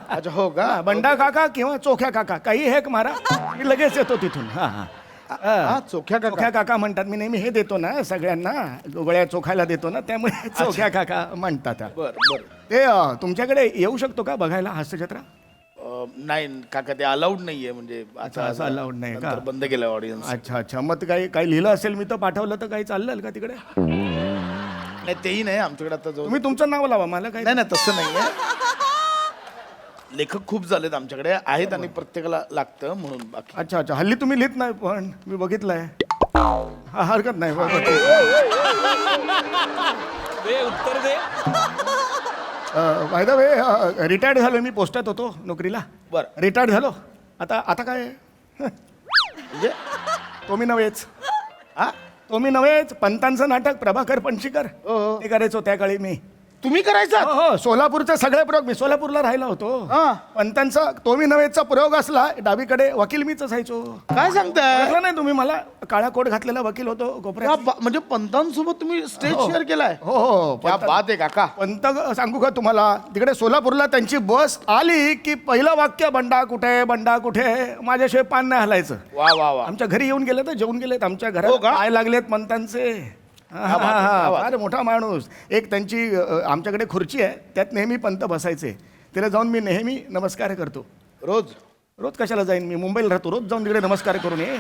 अच्छा, हो का? बंडा काका किंवा चोख्या काका काही हेक मारा, मी लगेच येतो तिथून. हा हा. हा, चोख्या काका. चोख्या काका म्हणतात. मी नेहमी हे देतो ना सगळ्यांना, गोळ्या चोखायला देतो ना, त्यामुळे चोख्या काका म्हणतात. बर बर. ते तुमच्याकडे येऊ शकतो का बघायला हास्यजत्रा? नाही काका, ते अलाउड नाहीये, म्हणजे अच्छा, असं allowed नाही का? नंतर बंद केलं ऑडियन्स. अच्छा अच्छा. मग ते काही लिहिलं असेल मी तर पाठवलं तर काही चाललं का तिकडे? नाही तेही नाही आमच्याकडे आता जो. तुम्ही तुमचं नाव लावा, मला काही नाही नाही तसं नाहीये. लेखक खूप झालेत आमच्याकडे, आहेत आणि प्रत्येकाला लागतं म्हणून. बाकी अच्छा अच्छा. हल्ली तुम्ही लिहित नाही पण मी बघितलंय. हा, हरकत नाही. उत्तर दे. बाय द वे, रिटायर्ड झालो मी, पोस्टात होतो नोकरीला. बरं. रिटायर्ड झालो. आता काय म्हणजे तो मी नव्हेच. हा, तो मी नव्हेच. पंतांचं नाटक प्रभाकर पणशीकर हो, हो. ते करायचो त्या काळी मी. तुम्ही करायचा? हो हो, सोलापूरचे सगळे प्रयोग. मी सोलापूरला राहिला होतो. हा. पंतांचा तो मी नव्हेचा प्रयोग असला, डावीकडे वकील मीच असायचो. काय सांगताय? ओळखलं नाही तुम्ही मला? काळा कोट घातलेला वकील होतो कोपऱ्यात. म्हणजे पंतांसोबत तुम्ही स्टेज हो. शेअर केलाय? हो हो. क्या बात आहे काका. पंत सांगू का तुम्हाला, तिकडे सोलापूरला त्यांची बस आली की पहिलं वाक्य बंडा कुठे, बंडा कुठे. माझ्याशिवाय पान नाही हलायचं. वा वा वा. आमच्या घरी येऊन गेले तर जेवून गेलेत आमच्या हो घरात. का? पाय लागलेत पंतांचे. हा, बात आहे, हा, क्या बात फार मोठा माणूस. एक त्यांची आमच्याकडे खुर्ची आहे, त्यात नेहमी पंत बसायचे. तिला जाऊन मी नेहमी नमस्कार करतो. रोज? रोज कशाला जाईन, मी मुंबईला राहतो. रोज जाऊन तिकडे नमस्कार करून ये.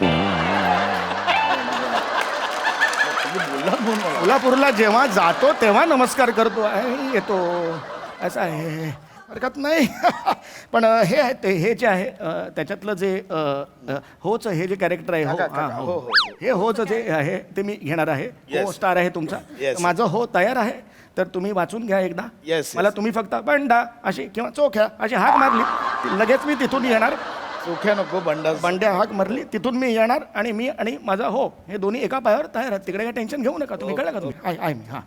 तुम्ही बोलला म्हणून मला. कोल्हापूरला जेव्हा जातो तेव्हा नमस्कार करतो आहे, येतो. असं आहे, हरकत नाही. पण हे आहे ते, हे जे आहे त्याच्यातलं जे होच हे जे कॅरेक्टर आहे, काका, हा, काका, हो. हो, हो. हे होच जे आहे ते मी घेणार आहे. Yes. हो स्टार आहे तुमचा. Yes. माझं हो तयार आहे, तर तुम्ही वाचून घ्या एकदा. Yes, मला yes. तुम्ही फक्त बंडा अशी किंवा चोख्या अशी हाक मारली की लगेच मी तिथून येणार. चोख्या नको, बंडा. बंड्या हाक मारली तिथून मी येणार, आणि मी आणि माझा हो हे दोन्ही एका पायावर तयार आहेत. तिकडे काही टेन्शन घेऊ नका तुम्ही. कळलं का तुम्ही? आहे मी. हा.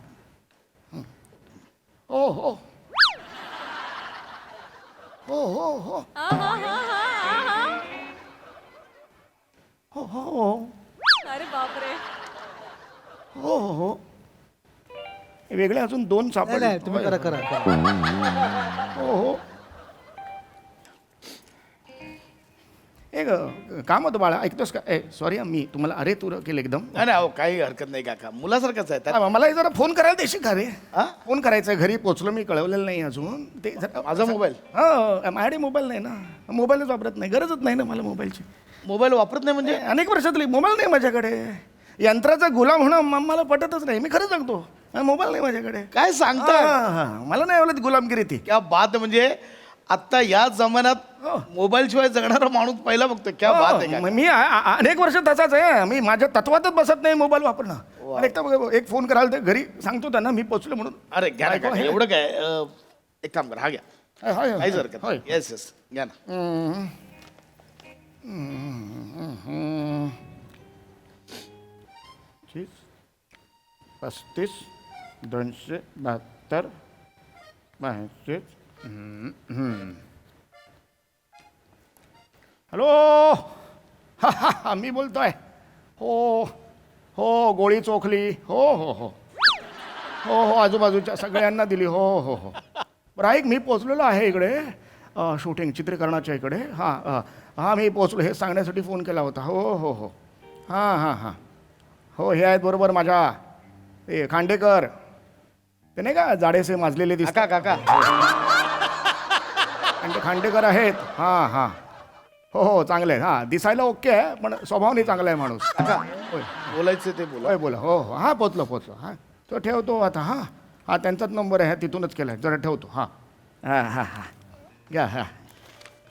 हो हो हो हो हो हो हो हो अरे बापरे. हो हो हो. वेगळे अजून 2 नाही, सापडले. नाही, तुम्ही करा करा करा. हो हो. एक काम होतं बाळा, ऐकतोस का? सॉरी मी तुम्हाला अरे तू केलं एकदम. नाही नाही, अहो, काही हरकत नाही काका, मुलासारखंच आहे त्यात. मला हे जरा फोन करायला देशील का रे? हा? फोन करायचा, घरी पोचलो मी, कळवलेलं नाही अजून ते जरा. माझा मोबाईल? हा, माझ्याकडे मोबाईल नाही ना, मोबाईलच वापरत नाही, गरजच नाही ना मला मोबाईलची. मोबाईल वापरत नाही म्हणजे? अनेक वर्षातली मोबाईल नाही माझ्याकडे. यंत्राचा गुलाम होणं मला पटतच नाही. मी खरं सांगतो, मोबाईल नाही माझ्याकडे. काय सांगता? मला नाही आवडत गुलामगिरी ती. क्या बात आहे. म्हणजे आता या जमान्यात मोबाईल शिवाय जगणारा माणूस पहिला बघतोय क्या बात आहे हो, मी अनेक वर्ष तसाच आहे. मी माझ्या तत्वातच बसत नाही मोबाईल वापरणं. एक फोन कराल ते घरी सांगतो त्यांना मी पोचलो म्हणून. अरे घ्या ना, घ्या. एवढं काय एक काम करा, हा घ्या. हाय, हाय, हाय. काहीच हरकत हाय. येस येस घ्या ना. 35 272 हॅलो. हा मी बोलतोय. हो हो गोळी चोखली. हो हो हो हो हो आजूबाजूच्या सगळ्यांना दिली. हो हो हो बरं ऐक मी पोचलेलो आहे इकडे शूटिंग चित्रीकरणाच्या इकडे. हां हां मी पोचलो हे सांगण्यासाठी फोन केला होता. हो हो हो हां हां हां हो हे आहेत बरोबर माझ्या ते खांडेकर ते नाही का जाडेसे माजलेले दिसतात काका आणि ते खांडेकर आहेत. हां हां हो हो चांगले आहेत. हां दिसायला ओके आहे पण स्वभावने चांगला आहे माणूस. होय बोलायचं ते बोला. होय बोला. हो हो हां पोचलो हां तो ठेवतो आता. हां हां त्यांचाच नंबर आहे तिथूनच केला आहे. जरा ठेवतो. हां हां हां हां घ्या. हां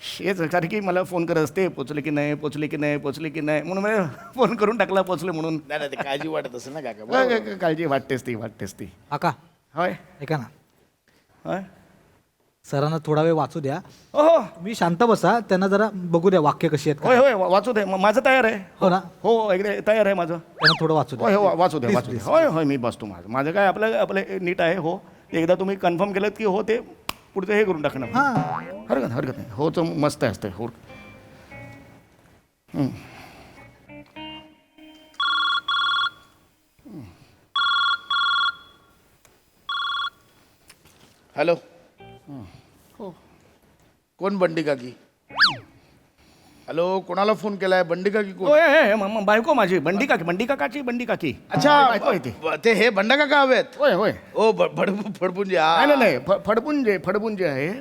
हेच कारण की मला फोन करत असते पोचले की नाही पोचले की नाही पोचले की नाही म्हणून मी फोन करून टाकला पोचले म्हणून. नाही ते काळजी वाटत असेल ना काका. काळजी वाटतेच ती. काका होय ऐका ना, होय सरांना थोडा वेळ वाचू द्या. हो मी शांत बसा, त्यांना जरा बघू द्या वाक्य कशी आहेत होय का. होय माझं दे माझं तयार आहे. हो ना, हो एकदा तयार आहे माझं. त्यांना थोडं वाचू होय द्या. हो वाचू द्या Please, वाचू द्या. please. होय होय मी बसतो. माझं काय आपलं नीट आहे. हो एकदा तुम्ही कन्फर्म केलं की हो ते पुढचं हे करून टाकणं. हरकत नाही. हो तर मस्त असते. हो हॅलो. कोण बंडी काकी? हॅलो कोणाला फोन केलाय? बंडी काकी कोण? होय बायको माझी बंडी काकाची बंडी काकी. अच्छा बायको आहे ती. ते हे बंडा काका हवेत. होय होय ओ फडपुंजी. नाही फडपुंजे आहे.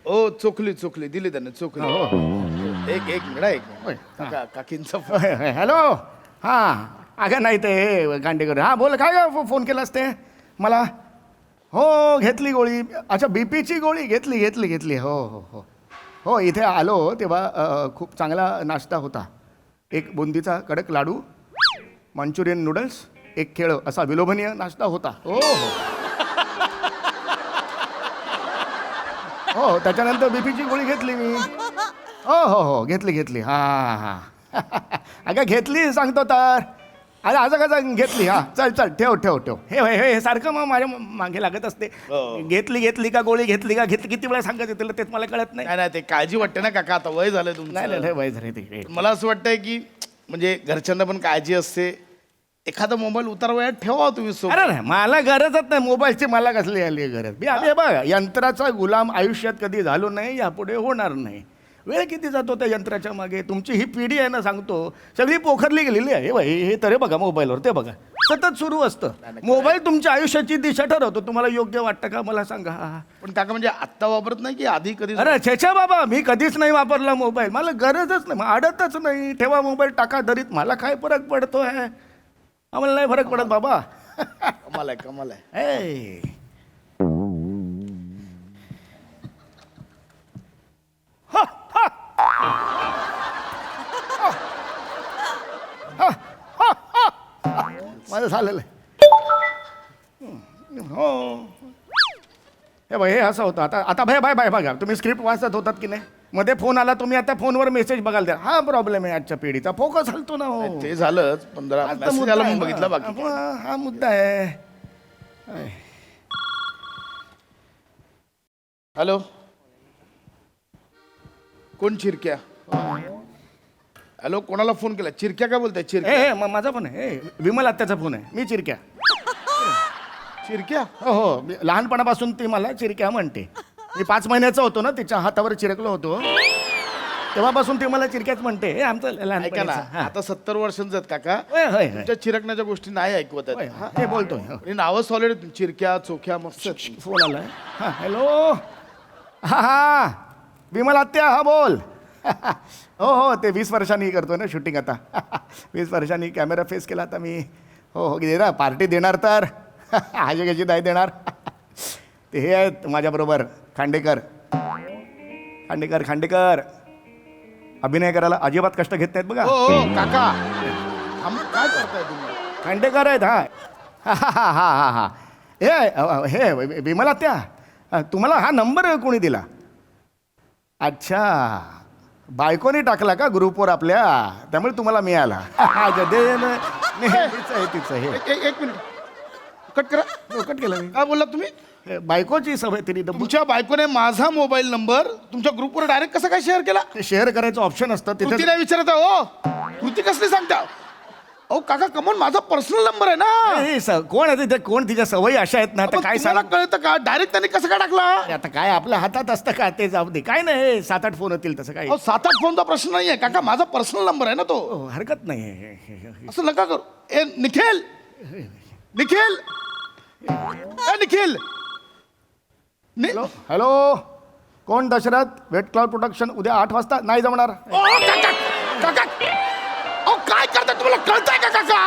ओ चोखली दिली त्याने चोखली. एक मिनिट एक होय. मिनिट काकींचा होय, होय. हॅलो हां अगं नाही ते गांडेकर. हां बोल काय फोन केलास ते मला. हो घेतली गोळी. अच्छा बीपीची गोळी घेतली. हो हो हो हो इथे आलो तेव्हा खूप चांगला नाश्ता होता. एक बुंदीचा कडक लाडू, मंचुरियन नूडल्स, एक केळं असा विलोभनीय नाश्ता होता. हो हो हो त्याच्यानंतर बीपीची गोळी घेतली मी. हो हो हो घेतली. हां अगं घेतली सांगतो तर. अरे असं कसं घेतली. हां चल ठेव. हे सारखं मग माझ्या मागे लागत असते. घेतली का गोळी घेतली किती वेळा सांगत येतील तेच मला कळत नाही. नाही ते काळजी वाटते ना काका. आता वय झालंय तुमचं. नाही वय झाले ते. मला असं वाटतंय की म्हणजे घरच्यांना पण काळजी असते. एखादा मोबाईल उतार वयात ठेवा तुम्ही सोबत. अरे नाही मला गरजच नाही मोबाईलची. मला कसली आली गरज. मी आधी बघा यंत्राचा गुलाम आयुष्यात कधी झालो नाही, यापुढे होणार नाही. वेळ किती जातो त्या यंत्राच्या मागे. तुमची ही पिढी आहे ना सांगतो सगळी पोखरली गेलेली आहे. हे तरी बघा मोबाईलवर ते बघा सतत सुरू असतं. मोबाईल तुमच्या आयुष्याची दिशा ठरवतो. तुम्हाला योग्य वाटतं का मला सांगा. पण काका म्हणजे आत्ता वापरत नाही की आधी कधी? अरे छेछा बाबा मी कधीच नाही वापरला मोबाईल. मला गरजच नाही. आडतच नाही. ठेवा मोबाईल टाका दरीत. मला काय फरक पडतोय. आम्हाला नाही फरक पडत बाबा. कमाल आहे. माझं झालेलं आहे. हो हे बाय हे असं होतं. आता बाय बघा तुम्ही स्क्रिप्ट वाचत होतात की नाही. मध्ये फोन आला तुम्ही आता फोनवर मेसेज बघायला द्या. हा प्रॉब्लेम आहे आजच्या पिढीचा. फोकस हलतो ना. हो ते झालंच 15 आता message मुद्दा आला आहे म्हणून बघितलं ना. बाकी. हा मुद्दा आहे. हॅलो कोण चिरक्या? हॅलो कोणाला फोन केला? चिरक्या काय बोलताय? चिरक्या माझा फोन आहे. विमल आत्याचा फोन आहे. मी चिरक्या. चिरक्या? हो लहानपणापासून ती मला चिरक्या म्हणते. मी 5 महिन्याचा होतो ना तिच्या हातावर चिरकलो होतो तेव्हापासून ती मला चिरक्याच म्हणते. हे आमचं ऐका ना लहानपणाचं. आता 70 वर्षांचं आहेत काका. होय तुमच्या चिरकण्याच्या गोष्टी नाही ऐकवत आहेत. हे बोलतोय. आणि नावं सॉलिड चिरक्या चोख्या मस्त आहेत. फोन आलाय. हां हॅलो हा विमल आत्या. हा बोल. हो ते 20 वर्षांनी करतो ना शूटिंग आता. 20 वर्षांनी कॅमेरा फेस केला आता मी. हो दे ना पार्टी देणार तर. आजची नाही देणार. ते हे आहेत माझ्याबरोबर खांडेकर. खांडेकर खांडेकर अभिनय करायला अजिबात कष्ट घेत नाहीत बघा. हो हो काका काय करताय तुम्ही? खांडेकर आहेत हा हा हा हा हा हा हे विमला त्या तुम्हाला हा नंबर कोणी दिला? अच्छा बायकोने टाकला का ग्रुपवर आपल्या, त्यामुळे तुम्हाला मिळाला. नेहमीच आहे तिचं हे. एक मिनिट कट करा. कट केलं मी. काय बोललात तुम्ही? बायकोची सवय तिने तुमच्या बायकोने माझा मोबाईल नंबर तुमच्या ग्रुपवर डायरेक्ट कसं काय शेअर केला? ते शेअर करायचं ऑप्शन असतं कृती तिथे. नाही विचारत आहे, हो कृती कसली सांगता? अहो काका कमोन माझा पर्सनल नंबर आहे ना. कोण आहे तिथे, कोण तिच्या सवयी अशा आहेत ना. आता काय तुम्हाला सांग कळतं का डायरेक्ट त्यांनी कसं काय टाकला? आता काय आपल्या हातात असतं का ते, जाऊ दे. काय नाही 7-8 फोन होतील तसं काय. अहो 7-8 फोनचा प्रश्न नाहीये काका, माझा पर्सनल नंबर आहे ना तो. हरकत नाही. असं नका करू. ए निखिल निखिल ए निखिल हॅलो कोण दशरथ? वेट क्लाउड प्रोडक्शन उद्या 8 वाजता नाही जमणार. ओ, काका काका अहो काय करताय, तुम्हाला कळतंय का काका?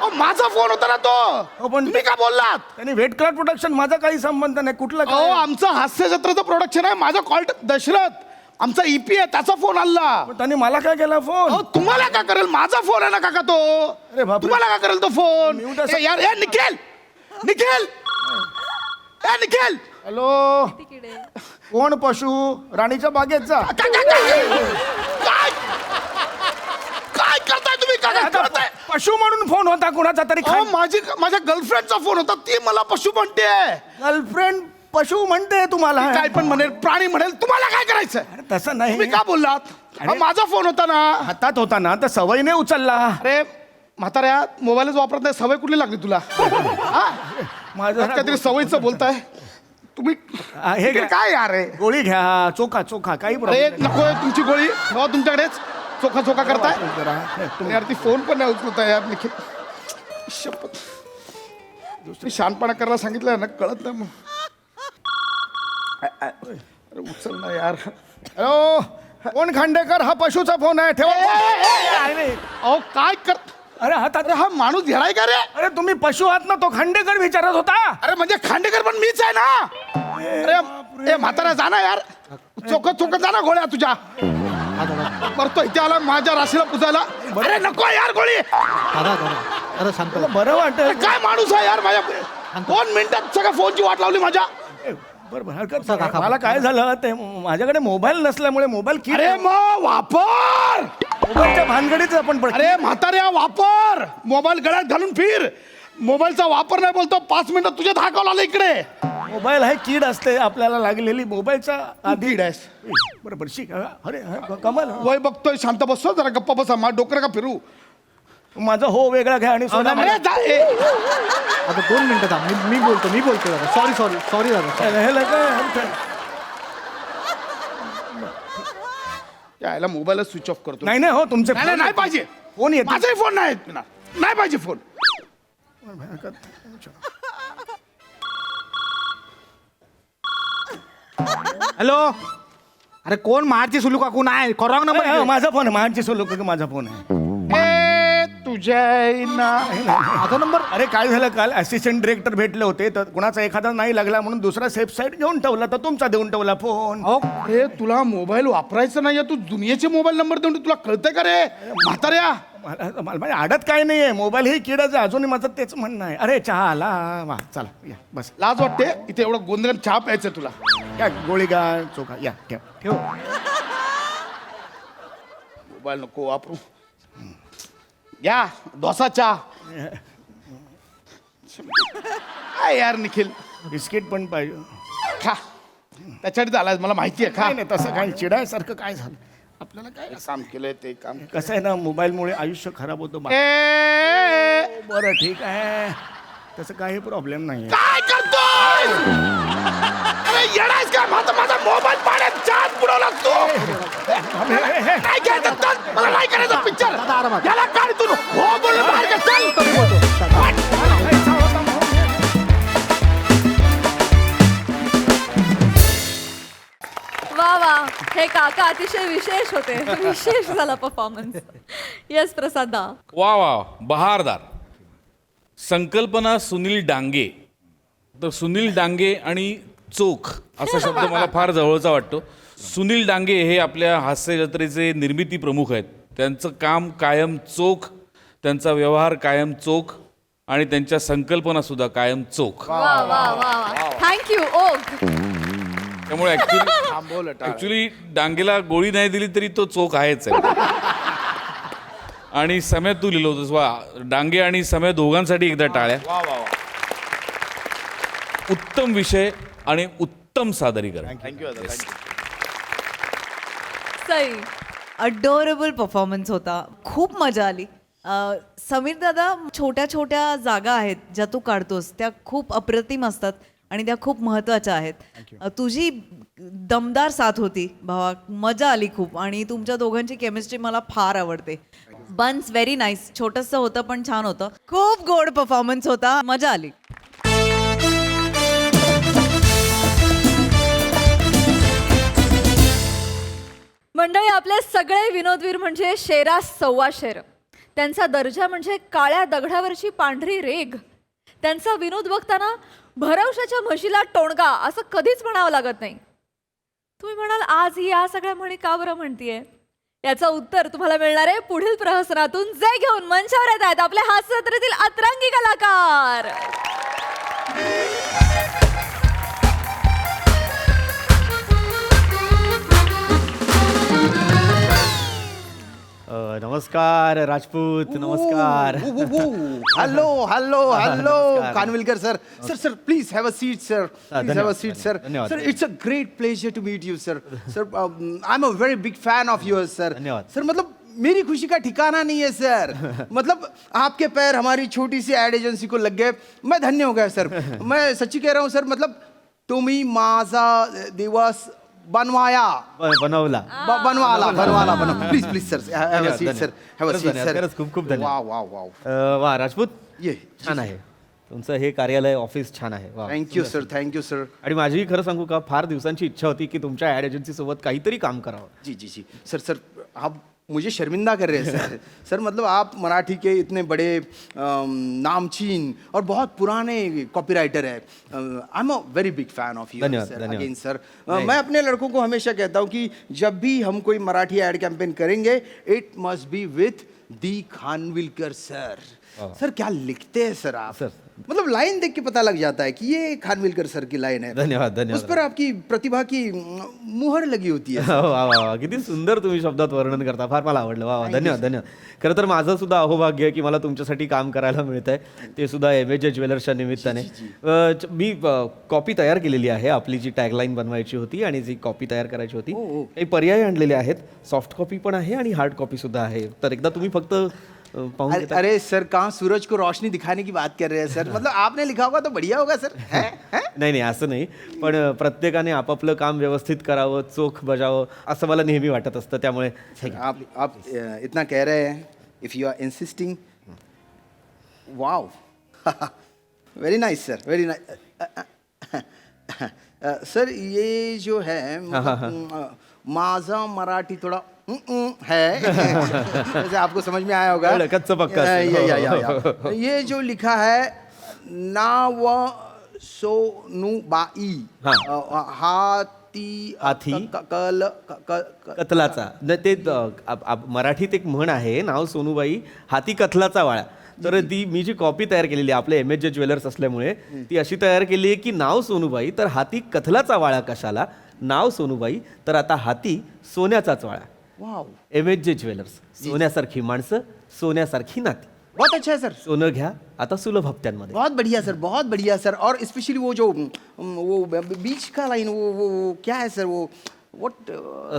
अहो माझा फोन होता ना तो. पण तुम्ही का बोललात? त्यांनी वेट क्लाउड प्रोडक्शन माझा काही संबंध नाही. कुठला अहो काय? आमचं हास्य जत्राचं प्रोडक्शन आहे. माझा कॉल दशरथ आमचा ईपी आहे, त्याचा फोन आला. त्यांनी मला काय केला फोन? अहो तुम्हाला का करेल? माझा फोन आहे ना काका तो. अरे बापरे. तुम्हाला का करेल तो फोन? मी उद्या ए, यार ए निखिल निखिल ए निखिल हॅलो कोण पशु? राणीच्या बागेत जा. काय काय करताय तुम्ही? काय करताय? पशु म्हणून फोन होता कुणाचा तरी. अहो माझ्या गर्लफ्रेंडचा फोन होता, ती मला पशु म्हणते. गर्लफ्रेंड पशु म्हणते तुम्हाला? काय पण म्हणेल, प्राणी म्हणेल, तुम्हाला काय करायचं? तसं नाही. तुम्ही का बोललात? अहो, माझा फोन होता ना. हातात होता ना तर सवयीने उचलला. अरे म्हाताऱ्या मोबाईलच वापरत नाही, सवय कुठली लागली तुला? माझं काहीतरी सवयीचं बोलताय तुम्ही. हे इकडे काय यार आहे? गोळी घ्या. चोखा चोखा काही अरे प्रॉब्लेम नको तुमची गोळी ठेवा तुमच्याकडेच. चोखा चोखा करताय नाही. यार. ती फोन पण नाही उचलत आहे यार निखिल. शपथ दुसरी शहाणपणा करायला सांगितलं ना, कळत नाही मग. अरे उचल ना यार. हॅलो कोण? खांडेकर हा पशुचा फोन आहे. ठेवा. अहो काय कर? अरे हातात. अरे हा माणूस घेराय का रे? अरे तुम्ही पशु आहात ना, तो खांडेकर विचारत होता. अरे म्हणजे खांडेकर पण मीच आहे ना. अरे म्हातारा जा ना यार. चोखत चोखत जा ना गोळ्या तुझ्या. करतो इथे आला माझ्या राशीला पुजायला. अरे नको यार गोळी. अरे शांत तुला बरं वाटत? अरे काय माणूस आहे यार. माझ्या 2 मिनिटात सगळ्या फोनची वाट लावली माझ्या. बरं हरकत नाही. मला काय झालं ते माझ्याकडे मोबाईल नसल्यामुळे मोबाईल की अरे मग वापर. मोबाईलच्या भानगडीच आपण अरे म्हाताऱ्या वापर. मोबाईल गळ्यात घालून फिर. मोबाईलचा वापर नाही बोलतो. 5 मिनिटात तुझ्या धाकावला आला इकडे. मोबाईल आहे कीड असते आपल्याला लागलेली मोबाईलचा आधी. कीड आहेस. बरोबर शिक. अरे कमाल. वय बघतोय शांत बसतो जरा गप्पा बसा. माझं डोकं का फिरू. माझा हो वेगळा घ्या आणि सोडा मला. अरे जा ए. आता 2 मिनिटं थांब. मी बोलतो दादा. सॉरी दादा. ह्याला काय अर्थ आहे? यायला मोबाईलच स्विच ऑफ करतो. नाही नाही हो तुमचे नाही पाहिजे फोन येतो. माझाही फोन नाही पाहिजे फोन. हॅलो अरे कोण? महाडची सुलू काकू नाही. Wrong number. माझा फोन आहे. माझी सोलो माझा फोन आहे. ए तुझ्या माझा नंबर. अरे काय झालं काल असिस्टंट डिरेक्टर भेटले होते तर कुणाचा एखादा नाही लागला म्हणून दुसरा सेफ साईड घेऊन ठेवला तर तुमचा देऊन ठेवला फोन. अरे तुला मोबाईल वापरायचा नाही. तू दुनियेचे मोबाईल नंबर देऊन तुला कळतंय का रे म्हाताऱ्या? मला आडत काय नाहीये. मोबाईल हे किडाचं अजूनही माझं तेच म्हणणं आहे. अरे चहा आला. वा चला या बस. लाज वाटते इथे एवढं गोंधळ चहा प्यायचं तुला. या गोळी गा चोखा या ठेव. मोबाईल नको वापरू. या डोसा चहा. काय यार निखिल बिस्किट पण पाहिजे. खा. त्याच्यासाठी झालाय मला माहिती आहे. खा. नाही तसं काय चिडायसारखं काय झालं आपल्याला? काय काम केलंय ते काम. कसं आहे ना मोबाईलमुळे आयुष्य खराब होतं. ए बरं ठीक आहे तसं काही प्रॉब्लेम नाही. काय करतोय? अरे येडायस का? माझा मोबाईल पाण्यात चहात बुडवला तू. नाही घ्यायचं चल. मला नाही करायचं पिक्चर. याला काढ तू. हो बोलून बाहेर चल. वा वा हे काका अतिशय विशेष होते. विशेष झाला परफॉर्मन्स. यस प्रसादा. वा वा बहारदार. संकल्पना सुनील डांगे. तर सुनील डांगे आणि चोख असा शब्द मला फार जवळचा वाटतो. सुनील डांगे हे आपल्या हास्य जत्रेचे निर्मिती प्रमुख आहेत. त्यांचं काम कायम चोख, त्यांचा व्यवहार कायम चोख आणि त्यांच्या संकल्पना सुद्धा कायम चोख. वा वा वा वा थँक्यू ओक. त्यामुळे ऍक्च्युली डांगेला गोळी नाही दिली तरी तो चोख आहेच आहे. आणि सम्या तू लिहिलं होतंस वा, डांगे आणि सम्या दोघांसाठी एकदा टाळ्या. उत्तम विषय आणि उत्तम सादरीकरण. सई. अडोरेबल परफॉर्मन्स होता. खूप मजा आली. समीर दादा, छोट्या छोट्या जागा आहेत ज्या तू काढतोस त्या खूप अप्रतिम असतात आणि त्या खूप महत्त्वाच्या आहेत. तुझी दमदार साथ होती भावा, मजा आली खूप. आणि तुमच्या दोघांची केमिस्ट्री मला फार आवडते. Buns very nice. छोटंसं होतं पण छान होतं. खूप गोड परफॉर्मन्स होता, मजा आली. मंडळी, आपले सगळे विनोदवीर म्हणजे शेरा सव्वा शेर. त्यांचा दर्जा म्हणजे काळ्या दगडावरची पांढरी रेघ. त्यांचा विनोद बघताना भरवशाच्या म्हशीला टोणगा असं कधीच म्हणावं लागत नाही. तुम्ही म्हणाल आज ही या सगळ्या म्हणी का बरं म्हणतीये? याचं उत्तर तुम्हाला मिळणार आहे पुढील प्रहसनातून, जे घेऊन मंचावर येत आहेत आपले हास्य जत्रेतील अतरंगी कलाकार. नमस्कार राजपूत, नमस्कार. Hello hello hello Kanvilkar sir. Sir please have a seat sir. Please have a seat sir. Sir it's a great pleasure to meet you sir. Sir I am a very big fan of yours sir. Sir मतलब मेरी खुशी का ठिकाना नहीं है sir. मतलब आपके पैर हमारी छोटी सी एड एजेंसी को लग गए, मैं धन्य हो गया सर. मैं सच्ची कह रहा हूँ सर. मतलब तुम्ही माझा दिवस बनवाया, बनवला, बनवाला. Please please sir have a seat sir. Have a seat sir. खरंच खूप खूप धन्यवाद. Wow wow wow. वा राजपूत, ये छान आहे तुमचं हे कार्यालय, ऑफिस छान आहे. वा, थँक्यू सर. Thank you sir. आणि माझी खरं सांगू का, फार दिवसांची इच्छा होती की तुमच्या ॲड एजन्सी सोबत काहीतरी काम करावं. जी जी जी सर. सर आप मुझे शर्मिंदा कर रहे हैं सर. सर मतलब आप मराठी के इतने बड़े नामचीन और बहुत पुराने कॉपीराइटर हैं. आई am a very big fan of you sir. Again sir, मैं अपने लड़कों को हमेशा कहता हूँ कि जब भी हम कोई मराठी एड कैंपेन करेंगे, it must be with the Khanvilkar sir. Sir क्या लिखते हैं सर आप. सर मतलब लाइन देख के पता लग जाता है कि ये खानविलकर सर की लाइन है. धन्यवाद धन्यवाद. उस पर आपकी प्रतिभा की मुहर लगी होती है. वा वा वा, किती सुंदर तुम्ही शब्दात वर्णन करता, फार मला आवडलं. वा वा, धन्यवाद धन्यवाद. खरं तर माझं सुद्धा अहोभाग्य आहे की मला तुमच्यासाठी काम करायला मिळतंय, ते सुद्धा MJ ज्वेलर्सच्या निमित्ताने. मी कॉपी तयार केलेली आहे. आपली जी टॅगलाईन बनवायची होती आणि जी कॉपी तयार करायची होती, काही पर्याय आणलेले आहेत. सॉफ्ट कॉपी पण आहे आणि हार्ड कॉपी सुद्धा आहे. तर एकदा तुम्ही फक्त पाहून घेता. अरे सर, कहाँ सूरज को रोशनी दिखाने की बात कर रहे हैं सर. मतलब आपने लिखा होगा तो बढ़िया होगा सर. नाही नाही, असं नाही, पण प्रत्येकाने आपापलं काम व्यवस्थित करावं, चोख बजावं, असं मला नेहमी वाटत असतं. त्यामुळे आप इतना कह रहे हैं, if you are insisting. Wow, very nice sir, very nice. Sir ये जो है माझा मराठी थोड़ा है जैसे आपको समझ में आया होगा. कच्चा पक्का. ये जो लिखा है नाव सोनूबाई हाती कथलाचा. ते मराठीत एक म्हण आहे, नाव सोनूबाई हाती कथलाचा वाळा. तर ती मी जी कॉपी तयार केलेली आहे आपले MJ ज्वेलर्स असल्यामुळे ती अशी तयार केली आहे की नाव सोनूबाई तर हाती कथलाचा वाळा कशाला, नाव सोनूबाई तर आता हाती सोन्याचाच वाळा. वाव. MJ ज्वेलर्स, सोन्यासारखी माणसं, सोन्यासारखी नाती. बहुत अच्छा है सर. सोनं घ्या आता सुलभ हप्त्यांमध्ये. बहुत बढ़िया सर, बहुत बढ़िया सर. और स्पेशली वो जो वो बीच का लाइन, वो क्या है सर, वो व्हाट.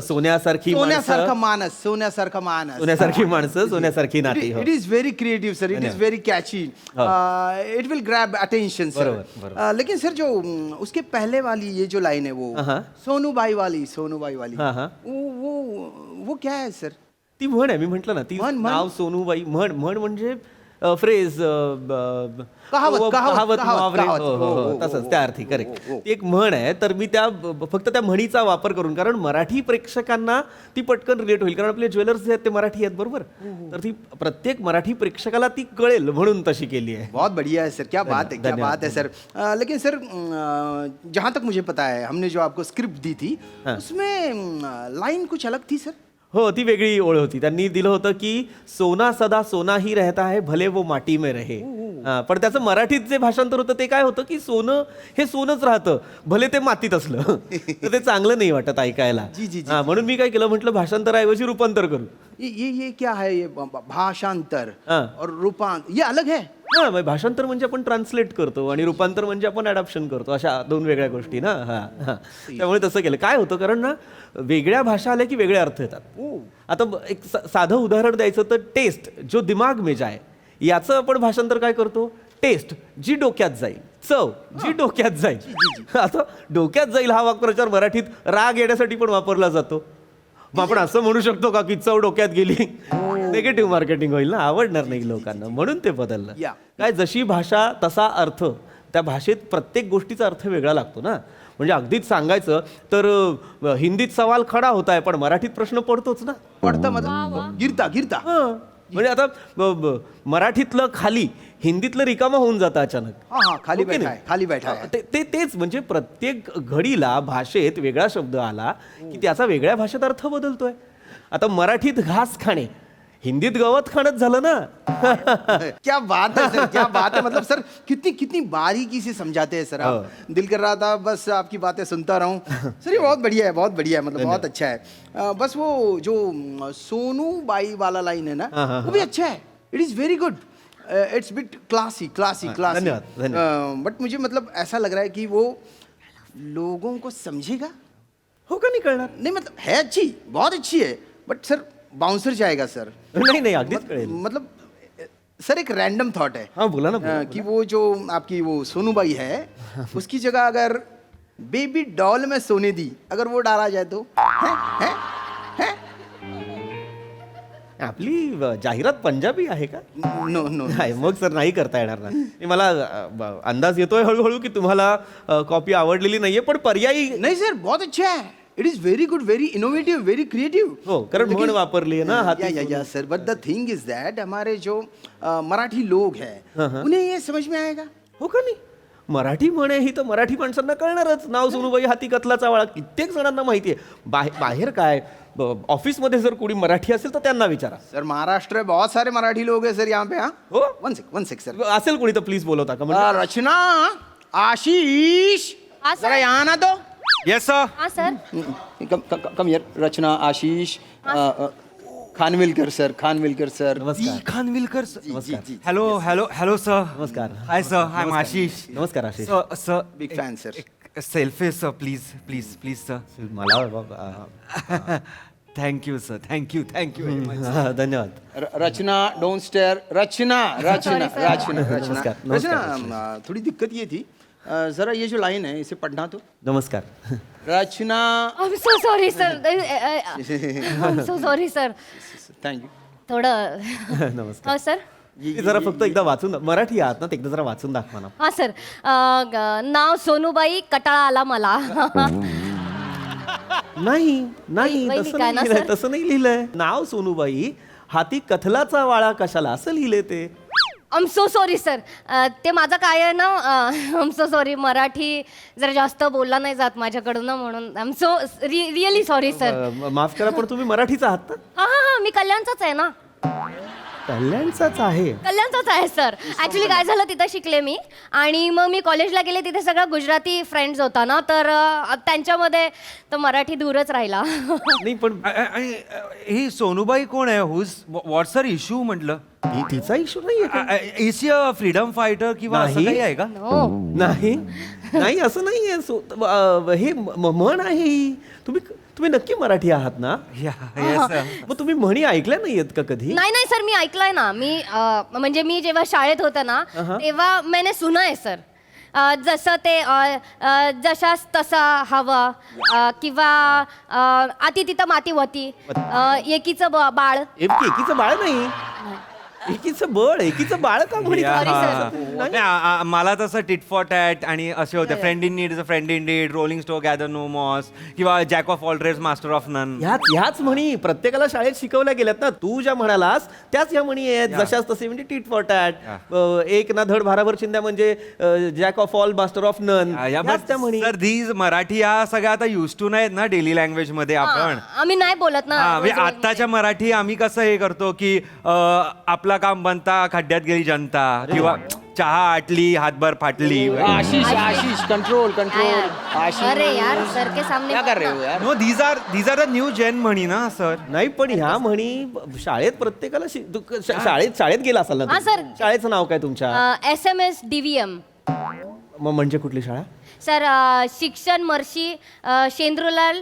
सोन्यासारखी सोन्यासारखा माणस, सोन्यासारखा माणस, सोन्यासारखी माणसं, सोन्यासारखी नाती. It is very creative sir. It is very catchy. It will grab attention sir. लेकिन सर जो उसके पहले वाली ये जो लाइन है वो सोनूबाई वाली, सोनूबाई वाली, वो क्या है सर. ती म्हण आहे, मी म्हटलं ना ती नाव सोनूबाई. म्हण म्हणजे फ्रेज कहावत, कहावत, मुहावरे, कहावत. हो, हो, हो, हो, हो, तसंच हो, त्या अर्थी करेक्ट ती एक म्हण आहे. तर मी फक्त त्या म्हणीचा वापर करून, कारण मराठी प्रेक्षकांना ती पटकन रिलेट होईल, कारण आपले ज्वेलर्स जे आहेत ते मराठी आहेत बरोबर, तर ती प्रत्येक मराठी प्रेक्षकाला ती कळेल म्हणून तशी केली आहे. बहुत बढ़िया है सर, क्या बात है, क्या धन्यवाद, बात है सर. लेकिन सर जहाँ तक मुझे पता है, हमने जो आपको स्क्रिप्ट दी थी उसमें लाइन कुछ अलग थी सर. हो, ती वेगळी ओळ होती. त्यांनी दिलं होतं की सोना सदा सोना ही रहता है भले वो माटी में रहे. पण त्याचं मराठीत जे भाषांतर होतं ते काय होतं की सोनं हे सोनच राहतं भले ते मातीत असलं. तर ते चांगलं नाही वाटत ऐकायला. हा, म्हणून मी काय केलं, म्हटलं भाषांतराऐवजी रूपांतर करू. ये क्या है, ये भाषांतर हाँ. और रूपांतर ये अलग है. हा, म्हणजे भाषांतर म्हणजे आपण ट्रान्सलेट करतो आणि रूपांतर म्हणजे आपण अडॅप्शन करतो, अशा दोन वेगळ्या गोष्टी ना. हा हा, त्यामुळे तसं केलं. काय होतं, कारण ना वेगळ्या भाषा आल्या की वेगळे अर्थ येतात. आता एक साधं उदाहरण द्यायचं तर टेस्ट जो दिमाग में जाय याचं आपण भाषांतर काय करतो, टेस्ट जी डोक्यात जाईल, चव जी डोक्यात जाईल. आता डोक्यात जाईल हा वाक्प्रचार मराठीत राग येण्यासाठी पण वापरला जातो. मग आपण असं म्हणू शकतो का की चव डोक्यात गेली, निगेटिव्ह मार्केटिंग होईल ना, आवडणार नाही लोकांना, म्हणून ते बदललं. काय जशी भाषा तसा अर्थ, त्या भाषेत प्रत्येक गोष्टीचा अर्थ वेगळा लागतो ना. म्हणजे अगदीच सांगायचं तर हिंदीत सवाल खडा होता आहे पण मराठीत प्रश्न पडतोच ना. पडता मतलब गिरता गिरता. म्हणजे आता मराठीतलं खाली हिंदीतलं रिकामं होऊन जातं अचानक. हाँ खाली बैठा है, खाली बैठा है. तेच म्हणजे प्रत्येक घडीला भाषेत वेगळा शब्द आला की त्याचा वेगळ्या भाषेत अर्थ बदलतोय. आता मराठीत घास खाणे हिंदीत गवत खाणच झालं ना. क्या बात है सर, क्या बात है. मतलब सर कितनी कितनी बारीकी से समझाते हैं सर आप. दिल कर रहा था बस आपकी बातें सुनता रहूं. सर ये बहुत बढ़िया है, बहुत बढ़िया है, मतलब बहुत अच्छा है. बस वो जो सोनू बाई वाला लाइन है ना, वो भी अच्छा है. It is very good. It's bit classy classy classy. धन्यवाद. बट मुझे मतलब ऐसा लग रहा है कि वो लोगों को समझेगा. हो का, नहीं कळणार. नहीं मतलब है अच्छी, बहुत अच्छी है, बट सर बाउंसर जाएगा सर. नहीं नहीं अगदीच कळेल. मतलब सर एक रैंडम थॉट है. हाँ बोला ना. कि वो जो आपकी वो सोनूबाई है उसकी जगह अगर बेबी डॉल में सोने दी अगर वो डाला जाए तो है? आपली जाहिरात पंजाबी आहे का? नो नो नाही, मग सर नाही करता येणार ना. मला अंदाज येतोय हळूहळू की तुम्हाला कॉपी आवडलेली नाहीये, पण पर्यायी नहीं सर बहुत अच्छा है. It is very good, very innovative, very creative. हो, कारण म्हण वापरली आहे ना. या sir, but the thing is that हमारे जो मराठी लोग हैं उन्हें ये समझ में आएगा. हो का नाही. मराठी म्हणे ही तर मराठी माणसांना कळणारच. नाव सोनूबाई हाती कथलाचा वाळा कित्येक जणांना माहिती आहे. बाहेर काय ऑफिसमध्ये जर कोणी मराठी असेल तर त्यांना विचारा. सर महाराष्ट्र में बहुत सारे मराठी लोग हैं सर यहाँ पे. हाँ हो, वन सेक सर. असेल कोणी तर प्लीज बोलवता का? म्हणजे रचना, आशीष, जरा यहाँ ना तो. Yes sir. हा sir. Come here. Rachna, Ashish, Khanvilkar sir, Khanvilkar sir. नमस्कार. खानविलकर सर. नमस्कार. Hello hello hello sir. नमस्कार. Hi sir. हाय आशिष. नमस्कार Ashish. Sir big fan sir. Selfie sir please please please sir. मला thank you sir. Thank you thank you very much. धन्यवाद. Rachna don't stare. रचना रचना रचना रचना नमस्कार, नमस्कार. रचना थोड़ी दिक्कत ये थी, जरा ये जो लाइन है इसे पढ़ना तो. नमस्कार. Rachna. I am so sorry sir. I am so sorry sir. Thank you. थोडं. नमस्कार. हा सर. जरा फक्त एकदा वाचून मराठी आहात ना, ते एकदा जरा वाचून दाखवा ना. हा सर. नाव सोनूबाई, कटाळा आला मला. नाही नाही वहिनी तसं काय नाही ना, लिहिलंय, सर? तसं नाही लिहिलंय. नाव सोनूबाई हाती कथलाचा वाळा कशाला असं लिहिले ते. I am so sorry sir. ते माझं काय आहे ना, I am so sorry, Marathi जरा जास्त बोलला नाही जात माझ्याकडून ना, म्हणून I am so really sorry sir. माफ करा पण तुम्ही मराठीच आहात ना? हा हा हा, मी कल्याणचाच आहे ना. कल्याणचाच आहे. कल्याणचाच आहे सर. ऍक्च्युली काय झालं, तिथं शिकले मी आणि मग मी कॉलेजला गेले, तिथे सगळं गुजराती फ्रेंड्स होता ना, तर त्यांच्यामध्ये तर मराठी दूरच राहिला. नाही पण ही सोनूबाई कोण आहे? हुज व्हॉट्स हर इश्यू म्हटलं. तिचा इश्यू नाहीये. इज अ फ्रीडम फायटर किंवा असं नाही. काही आहे का? नाही नाही असं नाहीये. हे म्हण आहे ही. तुम्ही नक्की मराठी आहात ना? मग तुम्ही म्हणी ऐकल्या नाहीयेत का कधी? नाही नाही सर, मी ऐकलंय ना. मी म्हणजे मी जेव्हा शाळेत होते ना, तेव्हा मैंने सुना है सर. जसं ते जशास तसा हवा, किंवा अति तिथं माती होती, एकीचं बाळ. एकीचं बाळ नाही. एकीचं बळ एकीचं बाळ का म्हणी या, हा. नाही, मला तसं टिट फॉर टॅट आणि असे होते friend in need is a friend in deed, rolling stone gather no moss किंवा jack of all trades master of none. ह्याच म्हणी प्रत्येकाला शाळेत शिकवल्या गेल्यात ना. तू ज्या म्हणालास त्याच ह्या म्हणी आहेत जशाच तसे म्हणजे टीट फॉर टॅट. एक ना धड भाराभर चिंध्या म्हणजे jack of all master of none. त्या म्हणी सर धीज मराठी या सगळ्या आता युज टू नाहीत ना डेली लँग्वेज मध्ये आपण. आम्ही नाही बोलत ना म्हणजे आत्ताच्या मराठी आम्ही कसं हे करतो की आपला काम बनता खड्ड्यात गेली जनता किंवा चहा आटली हातभर फाटली. Ashish control control. अरे यार सर के सामने क्या कर रहे हो यार? No these are the new gen म्हणी ना सर. नाही पण ह्या म्हणी शाळेत प्रत्येकाला शाळेत गेला असाल ना हा, तुम्ही? सर. शाळेचं नाव काय तुमच्या? SMS DVM म्हणजे कुठली शाळा? सर शिक्षण महर्षी शेंद्रुलाल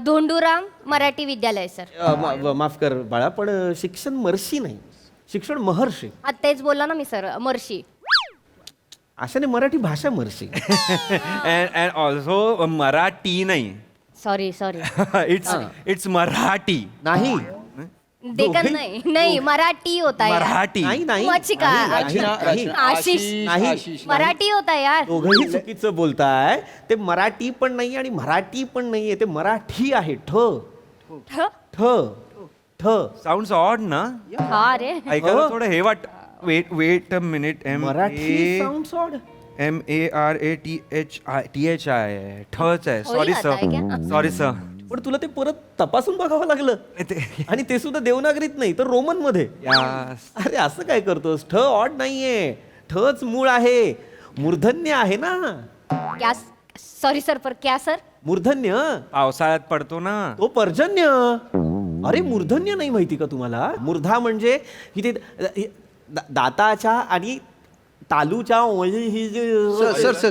धोंडूराम मराठी विद्यालय सर. माफ कर बाळा पण शिक्षण महर्षी नाही, शिक्षण महर्षी. हा, तेच बोलला ना मी सर महर्षी. अशाने मराठी भाषा महर्षी. अँड ऑल्सो मराठी नाही. सॉरी इट्स मराठी नाही डेकन नाही मराठी होता यार. मराठी नाही नाही मग शिका. आशिष नाही मराठी होता यार. दोघंही चुकीचं बोलताय. ते मराठी पण नाही आणि मराठी पण नाहीये, ते मराठी आहे. ठ ठ ठ साऊंड ऑड ना. हा रे ऐकायला थोडं हे वाट. Weight a minute. Marathi sound odd. MARATHI ठच आहे. सॉरी आता आहे सर क्या? Sorry sir. पण तुला ते परत तपासून बघावं लागलं आणि ते सुद्धा देवनागरीत नाही तर रोमन मध्ये. अरे असं काय करतोस? ठ ऑड नाहीये, ठच मूळ आहे, मूर्धन्य आहे ना. क्या सॉरी सर पर क्या सर? मूर्धन्य पावसाळ्यात पडतो ना तो पर्जन्य. अरे मूर्धन्य नाही माहिती का तुम्हाला? मूर्धा म्हणजे ही ते दाताच्या आणि तालूच्या ही जी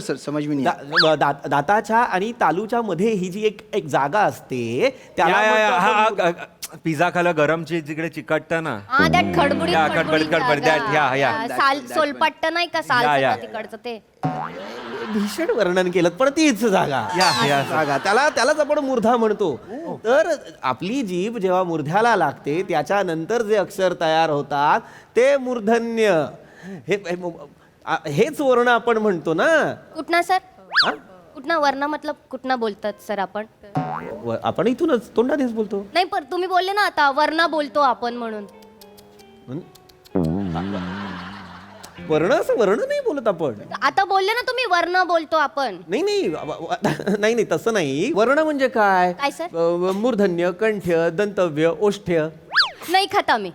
सर समज मी नाही. दाताच्या आणि तालूच्या मध्ये ही जी एक जागा असते त्याला म्हणतो आपण पिझ्झा खाला गरमची जिकडे चिकटतं ना. हा त्यात खडबडीत या, खडबडीत, त्यात, या. साल सोलपट्ट नाही का साल तिकडचं ते. भीषण वर्णन केलं पण तीच जागा. जागा त्यालाच आपण मूर्धा म्हणतो. तर आपली जीभ जेव्हा मूर्ध्याला लागते त्याच्यानंतर जे अक्षर तयार होतात ते मूर्धन्य. हेच वर्ण आपण म्हणतो ना. कुठना सर? कुठना वर्ण मतलब कुठना बोलतात सर आपण? आपण इथूनच तोंडानेच बोलतो. नाही पण तुम्ही बोलले ना आता वर्ण बोलतो आपण म्हणून. वर्ण असं वर्ण नाही बोलत आपण. आता बोलले ना तुम्ही वर्ण बोलतो आपण. नाही तसं नाही. वर्ण म्हणजे काय? काय सर? मूर्धन्य, कंठ्य, दंतव्य, ओष्ठ्य. नाही खात आम्ही.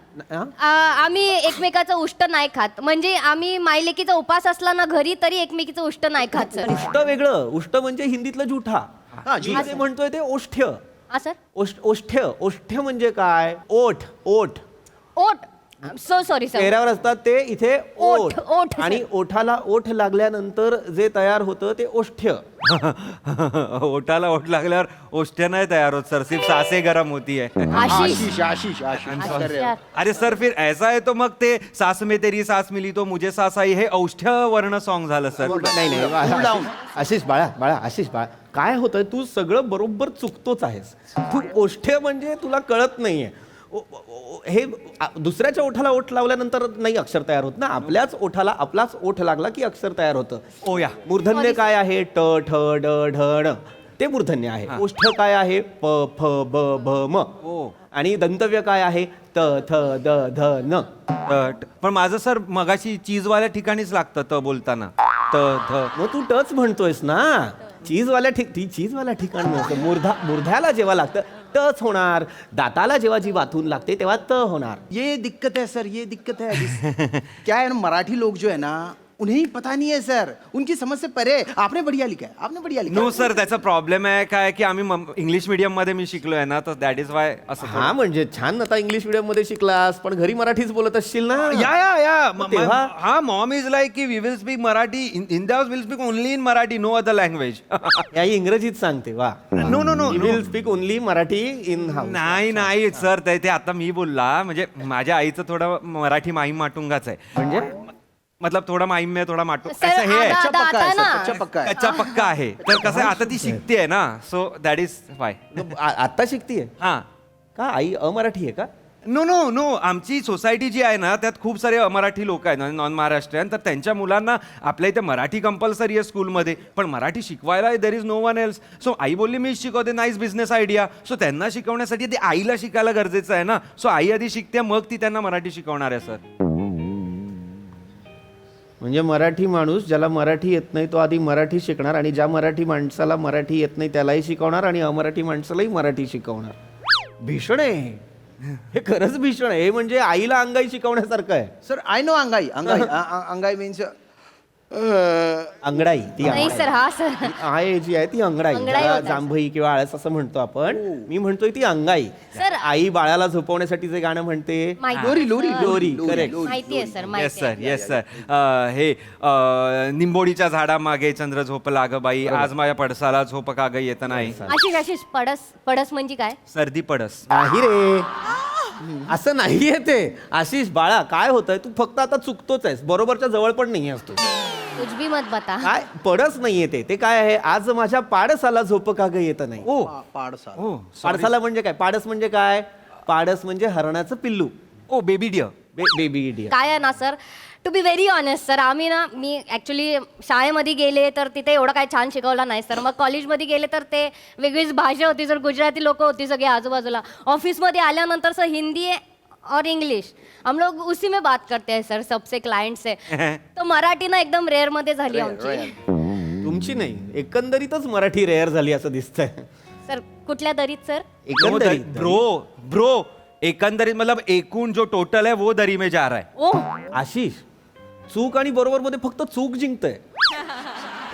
आम्ही एकमेकाचं उष्ट नाही खात. म्हणजे आम्ही मायलेकीचा उपास असला ना घरी तरी एकमेकीचं उष्ट नाही खात सर. उष्ट वेगळं. उष्ट म्हणजे हिंदीतलं जुठा. मी जे म्हणतोय ते ओष्ठ्य. हा सर. ओष्ठ्य म्हणजे काय? ओठ. ओठ. So sorry sir. चेहऱ्यावर असतात ते इथे ओठ, ओठ. आणि ओठाला ओठ लागल्यानंतर जे तयार होतं ते ओष्ठ्य. ओठाला ओठ लागल्यावर ओष्ठ्य नाही तयार होत सर. सिर्फ सासे गरम होती है. आशीष अरे सर फिर ऐसा है तो मग ते सास में तेरी सास मिली तो मुझे सास आई हे औष्ठ्य वर्ण सॉन्ग झालं सर. नाही आशिष बाळा आशिष बाळा काय होतंय? तू सगळं बरोबर चुकतोच आहेस. तू ओष्ठ्य म्हणजे तुला कळत नाहीये. हे दुसऱ्याच्या ओठाला ओठ लावल्यानंतर नाही अक्षर तयार होत ना. आपल्याच ओठाला आपलाच ओठ लागला की अक्षर तयार होतं. ओ या. मूर्धन्य काय आहे? ट ठ ड ढ ण ते मूर्धन्य आहे. ओष्ठ काय आहे? प फ ब भ म. आणि दंतव्य काय आहे? त थ द ध न. पण माझं सर मगाशी चीजवाल्या ठिकाणीच लागतं त बोलताना. त ध. मग तू टच म्हणतोयस ना. चीजवाल्या ठिकाण नसतं. मूर्ध्याला जेव्हा लागतं टच होणार. दाताला जेव्हा जी वाथून लागते तेव्हा त होणार. ये दिक्कत है सर, ये दिक्कत है. क्या है ना, मराठी लोग जो है ना उन्हें पता नहीं है सर. उनकी समझ से परे. आपने बढ़िया लिखा है. नो सर त्याचा प्रॉब्लेम आहे काय की आम्ही इंग्लिश मीडियम मध्ये मी शिकलोय ना तर दॅट इज वाय असं. हा म्हणजे छान. आता इंग्लिश मीडियम मध्ये शिकलास पण घरी मराठीच बोलत असशील ना. या हा मॉम इज लाईक की we will speak Marathi in the house will speak only in Marathi no other language. याही इंग्रजीत सांगते. वा. No will speak only Marathi in house. नाही सर ते आता मी बोलला म्हणजे माझ्या आईचं थोडं मराठी माहीम माटुंगाच आहे. म्हणजे मतलब थोडा माहीम में थोडा माटू सर, असं हे आहे. कच्चा पक्का आहे. तर कसं आहे, आता ती शिकते आहे ना सो दॅट इज वाय. आता शिकतीये हा का? आई अमराठी आहे का? नो नो नो आमची सोसायटी जी आहे ना त्यात खूप सारे मराठी लोक आहेत नॉन महाराष्ट्रीयन, तर त्यांच्या मुलांना आपल्या इथे मराठी कंपल्सरी आहे स्कूलमध्ये, पण मराठी शिकवायला there is no one else. So आई बोलली मी शिकवते, नाईस बिझनेस आयडिया. सो त्यांना शिकवण्यासाठी ते आईला शिकायला गरजेचं आहे ना. सो आई आधी शिकते, मग ती त्यांना मराठी शिकवणार आहे सर. म्हणजे मराठी माणूस ज्याला मराठी येत नाही तो आधी मराठी शिकणार, आणि ज्या मराठी माणसाला मराठी येत नाही त्यालाही शिकवणार, आणि अमराठी माणसालाही मराठी शिकवणार. भीषण आहे हे, खरंच भीषण आहे. हे म्हणजे आईला अंगाई शिकवण्यासारखं आहे. सर आय नो अंगाई अंगाई अंगाई मीन्स अंगडाई ती नाही सर, हा सर. आहे जी आहे ती अंगडाई, अंगडाई ज्याला होता. जांभई किंवा आळस असं म्हणतो आपण. मी म्हणतोय ती अंगाई. सर, आई बाळाला झोपवण्यासाठी जे गाणं म्हणते माहिती. लोरी लोरी लोरी, करेक्ट. माहिती आहे सर, येस माहिती सर, येस सर. हे निंबोडीच्या झाडामागे चंद्र झोपला ग बाई, आज माझ्या पडसाला झोप का ग येत नाही. आशिष पडस म्हणजे काय? सर्दी पडस. नाही रे, असं नाहीये ते. आशिष बाळा, काय होतंय, तू फक्त आता चुकतोच आहेस, बरोबरच्या जवळ पण नाही आहेस तू. कुछ भी मत बता. काय पडस नाहीये ते काय आहे, आज माझ्या पाडसाला झोप का ग येत नाही. ओ पाडसा. ओ पाडसाला म्हणजे काय, पाडस म्हणजे काय, पाडस म्हणजे हरणाचं पिल्लू. Oh baby dear. Baby idiot. काय आहे ना sir, to be very honest sir, मी ॲक्च्युली शाळेमध्ये गेले तर तिथे एवढं काय छान शिकवलं नाही सर. मग कॉलेजमध्ये गेले तर ते वेगळीच भाषा होती सर, गुजराती लोक होती सगळे आजूबाजूला. ऑफिसमध्ये आल्यानंतर सर हिंदी और इंग्लिश हम लोग उसी में बात करते हैं सर, सबसे क्लाइंट से. तो मराठी ना एकदम रेअर मध्ये झाली आमची. तुमची नाही, एकंदरीतच मराठी रेअर झाली असं दिसतंय. सर कुठल्या दरीत सर? एकंदरीत ब्रो एकंदरीत मतलब एकूण जो टोटल है वो दरी में जा रहा है. ओ आशिष, चूक आणि बरोबर मध्ये फक्त चूक जिंकतंय.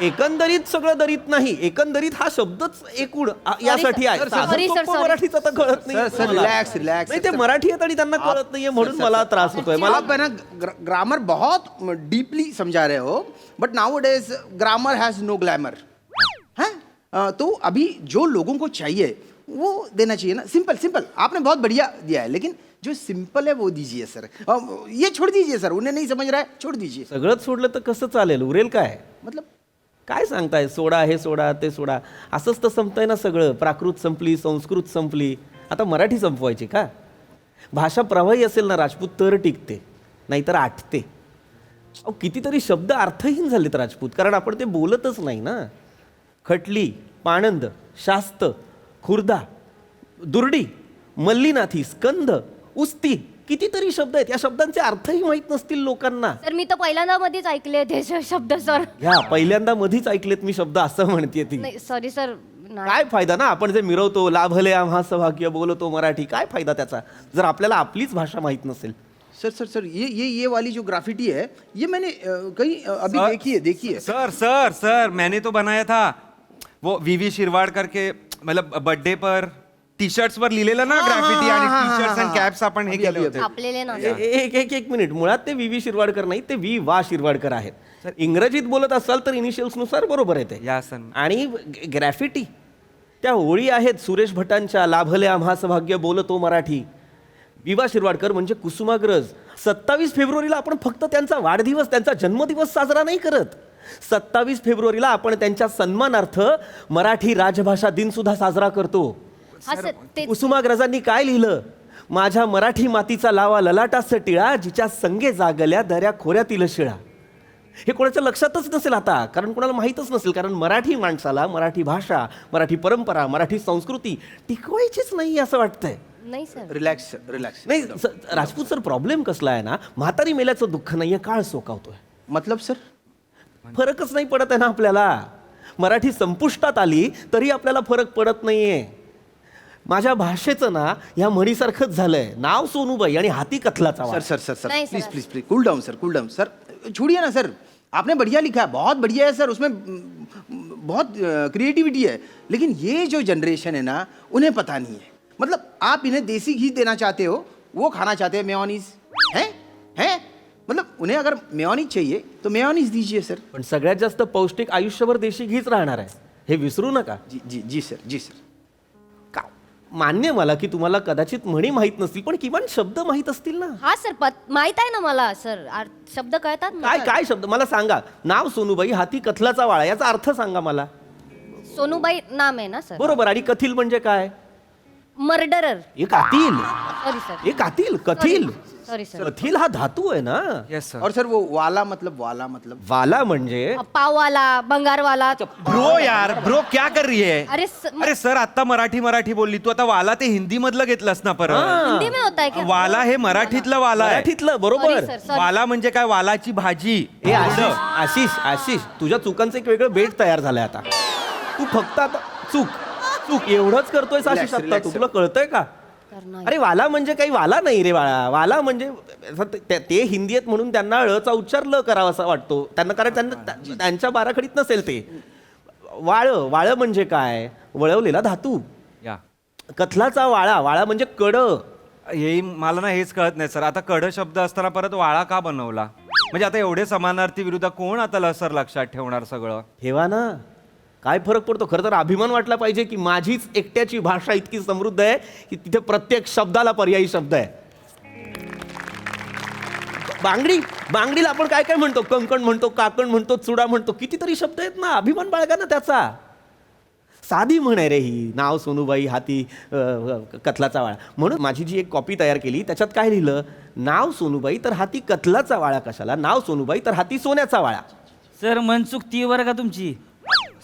एकंदरीत सगळं दरीत नाही, एकंदरीत हा शब्दच एकूण यासाठी आहे. सर, साधं sorry, सोपं sir, मराठीच आता कळत नाही. Sir relax relax. नाही, ते मराठी आहेत आणि त्यांना कळत नाहीये म्हणून मला त्रास होतोय. मला आप है ना ग्रामर बहुत डीपली समझा रहे हो, but nowadays grammar has no glamour है. तो अभी जो लोगों को चाहिए वो देना चाहिए ना. सिंपल सिंपल आपने बहुत बढ़िया दिया है, लेकिन जो सिंपल है वो दीजिए सर. ये छोड़ दीजिए सर, उन्हें नहीं समझ रहा है, छोड़ दीजिए. सगळंच सोडलं तर कसं चालेल, उरेल काय. मतलब काय सांगताय, सोडा हे सोडा ते सोडा, असंच तर संपतंय ना सगळं. प्राकृत संपली, संस्कृत संपली, आता मराठी संपवायची का. भाषा प्रवाही असेल ना राजपूत तर टिकते, नाहीतर आटते. अहो कितीतरी शब्द अर्थहीन झालेत राजपूत, कारण आपण ते बोलतच नाही ना. खटली, पाणंद, शास्त, खुर्दा, दुर्डी, मल्लीनाथी, स्कंद, उस्ती, कितीतरी शब्द आहेत. या शब्दांचे अर्थही माहीत नसतील लोकांना. सर मी तर पहिल्यांदा मध्येच ऐकले ते शब्द सर. ह्या पहिल्यांदा मधीच ऐकलेत मी शब्द असं म्हणते ती. नाही सॉरी सर. काय फायदा ना, आपण जे मिरवतो लाभले आम्हा सौभाग्य, बोलतो मराठी, काय फायदा त्याचा जर आपल्याला आपलीच भाषा माहित नसेल. सर सर सर ये वाली जो ग्राफिटी है ये मैंने कहीं अभी देखी है. सर मैंने तो बनाया था वो वीवी शिरवाडकर के मतलब बर्थडे पर टी शर्ट्स वर लिहिलेलं ना ग्राफिटी, आणि टी शर्ट्स आणि कॅप्स आपण हे केले होते. आपलेले ना एक मिनिट, मुळात ते व्ही शिरवाडकर नाही, ते वा शिरवाडकर आहेत. इंग्रजीत बोलत असाल तर इनिशियल्स नुसार बरोबर आहे ते. या सर. आणि ग्रॅफिटी त्या ओळी आहेत सुरेश भटांच्या, लाभले आम्हा सौभाग्य, बोलतो मराठी. विवा शिरवाडकर म्हणजे कुसुमाग्रज. 27 फेब्रुवारीला आपण फक्त त्यांचा वाढदिवस, त्यांचा जन्मदिवस साजरा नाही करत. 27 फेब्रुवारीला आपण त्यांच्या सन्मानार्थ मराठी राजभाषा दिन सुद्धा साजरा करतो. हा सर ते कुसुमाग्रजांनी काय लिहिलं, माझ्या मराठी मातीचा लावा ललाटास टिळा, जिच्या संगे जागल्या दऱ्या खोऱ्यातील शिळा. हे कोणाच्या लक्षातच नसेल आता, कारण कोणाला माहीतच नसेल, कारण मराठी माणसाला मराठी भाषा, मराठी परंपरा, मराठी संस्कृती टिकवायचीच नाही असं वाटतंय. नाही सर. Relax relax. नाही राजपूत सर, प्रॉब्लेम कसला आहे ना, म्हातारी मेल्याचं दुःख नाहीये, काळ सोकावतोय. मतलब सर फरकच नाही पडत आहे ना आपल्याला. मराठी संपुष्टात आली तरी आपल्याला फरक पडत नाहीये. माझ्या भाषेचं ना या म्हणीसारखंच झालंय, नाव सोनूबाई आणि हाती कथलाचा वाळ. सर सर सर नहीं, please sir. Please please cool down sir, cool down sir. छोड़िए ना सर, आपने बढ़िया लिखा है, बहुत बढ़िया है सर, उसमें बहुत क्रिएटिविटी है. लेकिन ये जो जनरेशन है ना उन्हें पता नहीं है. मतलब आप इन्हें देसी घी देना चाहते हो, वो खाना चाहते हैं मेयोनीज. हैं मतलब उन्हें अगर मेयोनीज चाहिए तो मेयोनीज दीजिए सर. पण सगळ्यात जास्त पौष्टिक आयुष्यभर देशी घीच राहणार आहे, हे विसरू नका. जी जी जी सर, जी सर. का मान्य मला की तुम्हाला कदाचित म्हणी माहीत नसतील, पण किमान शब्द माहीत असतील ना. हा सर माहित आहे ना मला सर, शब्द कळतात ना. काय शब्द मला सांगा. नाव सोनूबाई, हाती कथलाचा वाळा, याचा अर्थ सांगा मला. सोनूबाई नाम आहे ना सर. बरोबर. आणि कथिल म्हणजे काय. मर्डरर. एक कातील सॉरी सर. एक कातील कथील सॉरी सर. कथील हा धातू आहे ना. Yes sir. और सर वो वाला मतलब वाला म्हणजे पाववाला, बंगारवाला. ब्रो यार ब्रो क्या कर रही है? अरे सर आता मराठी बोलली तू, आता वाला ते हिंदी मधलं घेतलंस ना परत. हिंदी में होता है क्या? वाला हे मराठीतलं वाला आहे. मराठीतलं बरोबर. Sorry, sir, sorry. वाला म्हणजे काय? वालाची भाजी. ए आशिष आशिष आशिष तुझ्या चुकांचं एक वेगळं बेट तयार झालंय आता. तू फक्त आता चूक एवढंच करतोय आशिष आता. relax, तू तुला कळतंय का? अरे वाला म्हणजे काही वाला नाही रे बाळा. वाला म्हणजे ते हिंदी आहेत म्हणून त्यांना ळचा उच्चार ल करावा असा वाटतो त्यांना, कारण त्यांना त्यांच्या बाराखडीत नसेल ते. वाळ म्हणजे काय? वळवलेला धातू. या कथलाचा वाळा म्हणजे कड. हे मला ना हेच कळत नाही सर. आता कड शब्द असताना परत वाळा का बनवला? म्हणजे आता एवढे समानार्थी विरुद्ध कोण आता सर लक्षात ठेवणार सगळं? ठेवा ना. काय फरक पडतो? खरं तर अभिमान वाटला पाहिजे की माझीच एकट्याची भाषा इतकी समृद्ध आहे की तिथे प्रत्येक शब्दाला पर्यायी शब्द आहे. बांगडीला आपण काय काय म्हणतो? कंकण म्हणतो, काकण म्हणतो, चुडा म्हणतो, कितीतरी शब्द आहेत ना. अभिमान बाळगा ना त्याचा. साधी म्हण आहे रे ही. नाव सोनूबाई हाती कथलाचा वाळा. म्हणून माझी जी एक कॉपी तयार केली त्याच्यात काय लिहिलं? नाव सोनूबाई तर हाती कथलाचा वाळा कशाला? नाव सोनूबाई तर हाती सोन्याचा वाळा. सर मन चुकती बरं का तुमची.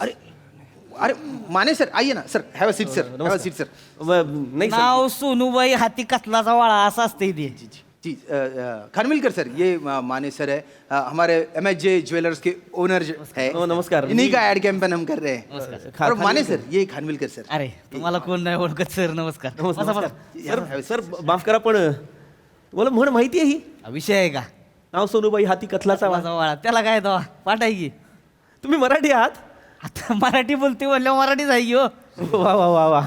अरे माने सर आइए ना sir. Have a seat sir. Have a seat sir. नाही सर. नाव सोनूबाई हाती कथलाचा वाळा असं असते ते. जी खानविलकर सर ये माने सर है हमारे MJ ज्वेलर्स के ओनर है. नमस्कार. इन्हीं का एड कैंपेन हम कर रहे हैं. और माने सर ये खानविलकर सर. अरे तुम्हाला कोण नाही ओळखत सर. नमस्कार. सर सर माफ करा पण मला म्हण माहिती आहे ही? विषय आहे का? नाव सोनूबाई हाती कथलाचा वाळा. वाळा त्याला काय दवा पाठाय की. तुम्ही मराठी आहात? आता मराठी बोलते म्हणल्यावर मराठीच आहे की हो. वा वा वा वा.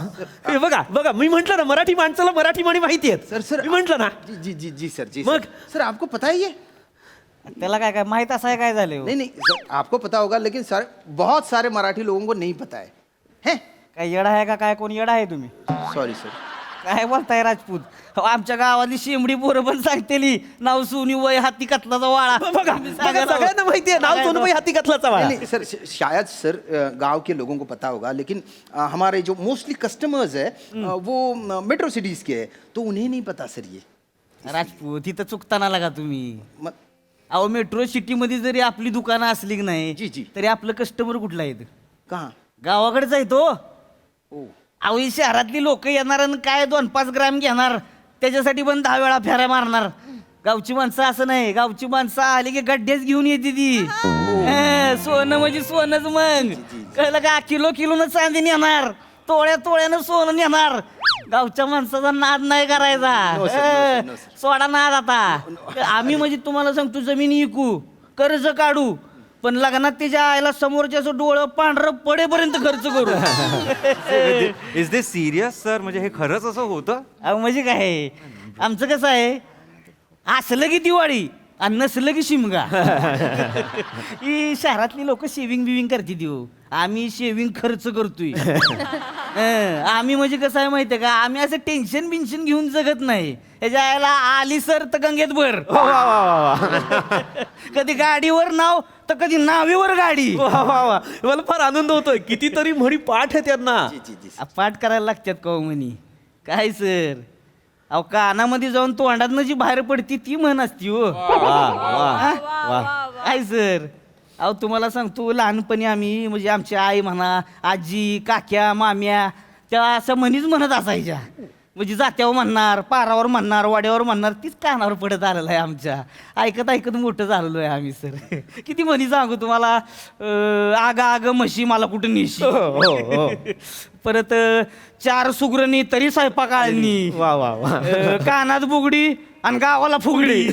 हे बघा मी म्हंटल ना मराठी माणसाला मराठी म्हणी माहिती आहेत. सर मी म्हंटल ना. जी सर जी. मग सर आपको पता है ये? त्याला काय काय माहित असं काय झालं हो? नहीं सर आपको पता होगा लेकिन सर बहुत सारे मराठी लोगों को नहीं पता है. हैं? काय येडा आहे का काय? कोण येडा आहे तुम्ही? Sorry sir. काय बोलताय राजपूत? हो, आमच्या गावातली शेंबडी पोरं पण सांगतेली नाव सोनी वय हाती कथलाचा वाळा. बघा सगळ्यांना माहिती आहे नाव सोनूबाई हाती कथलाचा वाळा. नहीं सर शायद सर गांव के लोगों को पता होगा लेकिन हमारे जो मोस्टली कस्टमर्स है वो मेट्रो सिटीज के हैं तो उन्हें नहीं पता सर ये. राजपूत तिथं चुकताना लागा तुम्ही. मग अहो मेट्रो सिटी मध्ये जरी आपली दुकानं असली की नाही जी. तरी आपलं कस्टमर कुठला आहे? कहाँ? गावाकडेच आहे तो. ओ अहो ही शहरातली लोक येणार आणि काय 2-5 ग्रॅम घेणार त्याच्यासाठी पण 10 वेळा फेऱ्या मारणार. गावची माणसं असं नाही. गावची माणसं आली की गड्डेच घेऊन येते ती. सोनं म्हणजे सोनच. मग कळलं का? किलोनं चांदी नेणार, तोळ्यानं सोनं नेणार. गावच्या माणसाचा नाद नाही करायचा. सोडा नाद आता. आम्ही म्हणजे तुम्हाला सांगतो जमीन विकू, कर्ज काढू, पण लग्नात त्याच्या आईला समोरच्या असं डोळं पांढरं पडेपर्यंत खर्च करू. Is this serious sir? म्हणजे हे खरंच असं होतं? अहो म्हणजे काय आमचं कसं आहे, असलं की दिवाळी आणि नसलं की शिमगा. ही शहरातली लोक शेविंग बिविंग करते देऊ. आम्ही शेविंग खर्च करतोय. आम्ही म्हणजे कसं आहे माहितीये का, आम्ही असं टेन्शन बिन्शन घेऊन जगत नाही. त्याच्या आईला आली सर तर गंगेत भर. कधी गाडीवर नाव तर कधी नावेवर गाडी. मला फार आनंद होतोय. कितीतरी म्हणी पाठ आहे त्यांना. पाठ करायला लागतात का म्हणी? काय सर अहो कानामध्ये जाऊन तोंडातनं जी बाहेर पडती ती म्हण असती हो. काय सर अहो तुम्हाला सांगतो लहानपणी आम्ही म्हणजे आमची आई म्हणा, आजी, काक्या, माम्या त्या असं म्हणीच म्हणत असायच्या. म्हणजे जात्यावर म्हणणार, पारावर म्हणणार, वाड्यावर म्हणणार, तीच कानावर पडत आलेलं आहे आमच्या. ऐकत मोठं झालेलो आहे आम्ही सर. किती म्हणी सांगू तुम्हाला. आग म्हशी मला कुठं नेशी. परत 4 सुगरणी तरी स्वयंपाक आळणी. कानात बुगडी आणि गावाला फुगडी.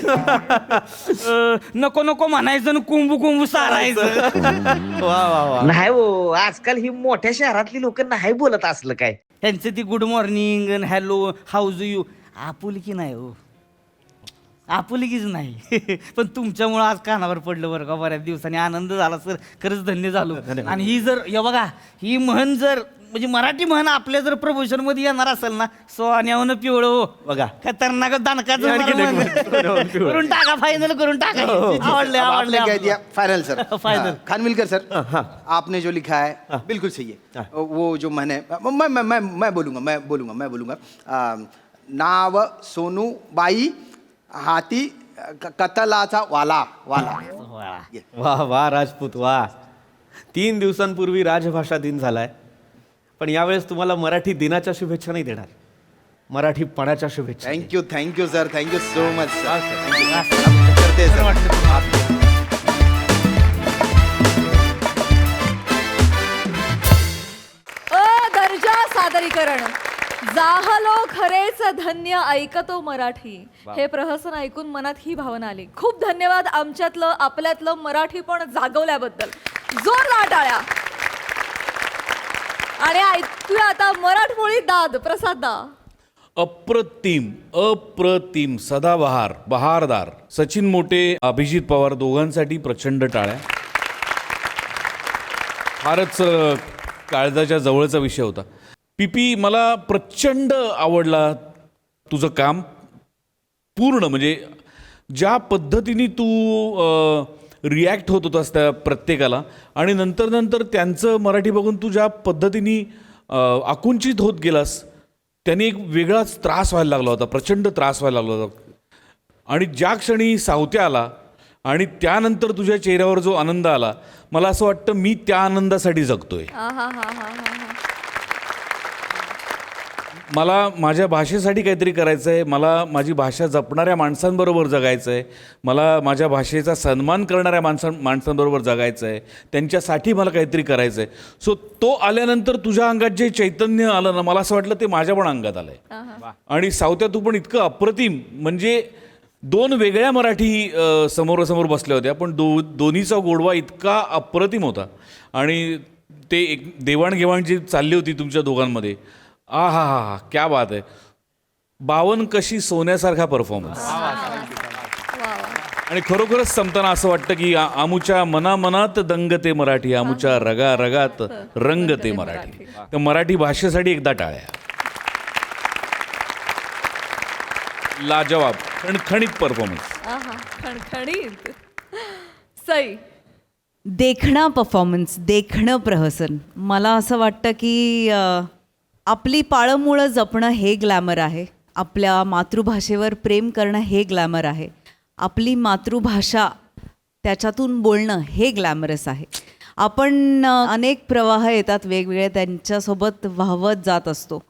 नको म्हणायचं कुंभू सारायचं. नाही हो आजकाल ही मोठ्या शहरातली लोक नाही बोलत असलं काय. त्यांचं ती good morning hello house you आपुलकी नाही हो. आपुलकीच नाही. पण तुमच्यामुळं आज कानावर पडलं बरं का. बऱ्याच दिवसांनी आनंद झाला सर. खरंच धन्य झालो. आणि ही जर बघा ही म्हण जर म्हणजे मराठी म्हण आपल्या जर प्रमोशन मध्ये येणार असेल ना, सोन्याहून पिवळं हो. बघा. खतरनाक दानकाचं आणखी म्हण. सोन्याहून पिवळं. करून टाका, फायनल करून टाका. आवडले अब आपने कह आवडले दिया final sir final. Khanvilkar sir आपने जो लिखा है बिल्कुल सही है वो जो मैंने मैं बोलूंगा नाव सोनू बाई हाती कतलाचा वाला ये. वा वा राजपूत वा. 3 दिवसांपूर्वी राजभाषा दिन झालाय, पण यावेळेस तुम्हाला मराठी दिनाच्या शुभेच्छा नाही देणार, मराठीपणाच्या शुभेच्छा. Thank you sir thank you so much sir. करते सर. दर्जा सादरीकरण. जाहलो खरेच धन्य ऐकतो मराठी. हे प्रहसन ऐकून मनात ही भावना आली. खूप धन्यवाद आमच्यातलं आपल्यातलं मराठी पण जागवल्याबद्दल. जोरदार टाळ्या. आणि ऐकूया आता मराठमोळी दाद. प्रसाद दा. अप्रतिम अप्रतिम सदाबहार बहारदार. सचिन मोटे, अभिजित पवार दोघांसाठी प्रचंड टाळ्या. फारच काळजाच्या जवळचा विषय होता. पीपी, मला प्रचंड आवडला तुझं काम. पूर्ण म्हणजे ज्या पद्धतीने तू रिॲक्ट होत होतास त्या प्रत्येकाला, आणि नंतर नंतर त्यांचं मराठी बघून तू ज्या पद्धतीने आकुंचित होत गेलास, त्यांनी एक वेगळाच त्रास व्हायला लागला होता, प्रचंड त्रास व्हायला लागला होता. आणि ज्या क्षणी सावत्या आला आणि त्यानंतर तुझ्या चेहऱ्यावर जो आनंद आला, मला असं वाटतं मी त्या आनंदासाठी जगतोय. मला माझ्या भाषेसाठी काहीतरी करायचं आहे, मला माझी भाषा जपणाऱ्या माणसांबरोबर जगायचं आहे, मला माझ्या भाषेचा सन्मान करणाऱ्या माणसांबरोबर जगायचं आहे, त्यांच्यासाठी मला काहीतरी करायचं आहे. सो तो आल्यानंतर तुझ्या अंगात जे चैतन्य आलं ना, मला असं वाटलं ते माझ्या पण अंगात आलं आहे. आणि सावत्या, तू पण इतकं अप्रतिम, म्हणजे 2 वेगळ्या मराठी समोरासमोर बसल्या होत्या, पण दोन्हीचा गोडवा इतका अप्रतिम होता. आणि ते एक देवाणघेवाण जी चालली होती तुमच्या दोघांमध्ये, हा हा हा, क्या बात आहे. 52 कशी सोन्यासारखा परफॉर्मन्स. आणि खरोखरच संपताना असं वाटतं की आमुच्या मनामनात दंगते मराठी, आमुच्या रगा रगात रंगते मराठी. तर मराठी भाषेसाठी एकदा टाळ्या. लाजवाब, खणखणीत परफॉर्मन्स. खणखणीत. सई. देखणा परफॉर्मन्स, देखणं प्रहसन. मला असं वाटतं की आपली पाळंमुळं जपणं हे ग्लॅमर आहे, आपल्या मातृभाषेवर प्रेम करणं हे ग्लॅमर आहे, आपली मातृभाषा त्याच्यातून बोलणं हे ग्लॅमरस आहे. आपण अनेक प्रवाह येतात वेगवेगळे, त्यांच्यासोबत वाहवत जात असतो,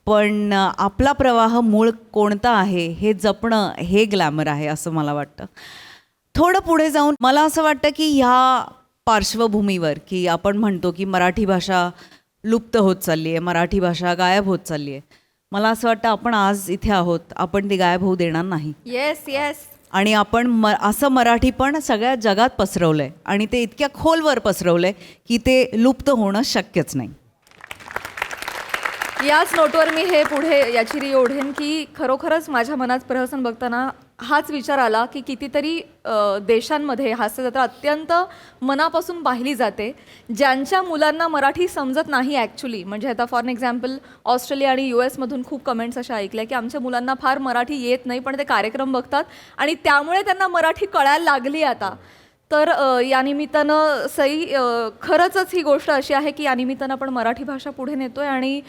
पण आपला प्रवाह मूळ कोणता आहे हे जपणं हे ग्लॅमर आहे असं मला वाटतं. थोडं पुढे जाऊन मला असं वाटतं की ह्या पार्श्वभूमीवर की आपण म्हणतो की मराठी भाषा लुप्त होत चालली आहे, मराठी भाषा गायब होत चालली आहे, मला असं वाटतं आपण आज इथे आहोत, आपण ती गायब होऊ देणार नाही. Yes yes. आणि आपण असं मराठी पण सगळ्या जगात पसरवलं आहे, आणि ते इतक्या खोलवर पसरवलं आहे की ते लुप्त होणं शक्यच नाही. याच नोटवर मी हे पुढे याची री ओढेन की खरोखरच माझ्या मनात प्रहसन बघताना हाच विचार आला की कितीतरी देशांमध्ये हास्यजत्रा अत्यंत मनापासून पाहिली जाते, ज्यांच्या मुलांना मराठी समजत नाही ॲक्च्युली. म्हणजे आता फॉर एक्झाम्पल ऑस्ट्रेलिया आणि US मधून खूप कमेंट्स अशा ऐकल्या की आमच्या मुलांना फार मराठी येत नाही, पण ते कार्यक्रम बघतात आणि त्यामुळे त्यांना मराठी कळायला लागली आता. तर या निमित्तानं सई, खरंच ही गोष्ट अशी आहे की या निमित्तानं आपण मराठी भाषा पुढे नेतोय आणि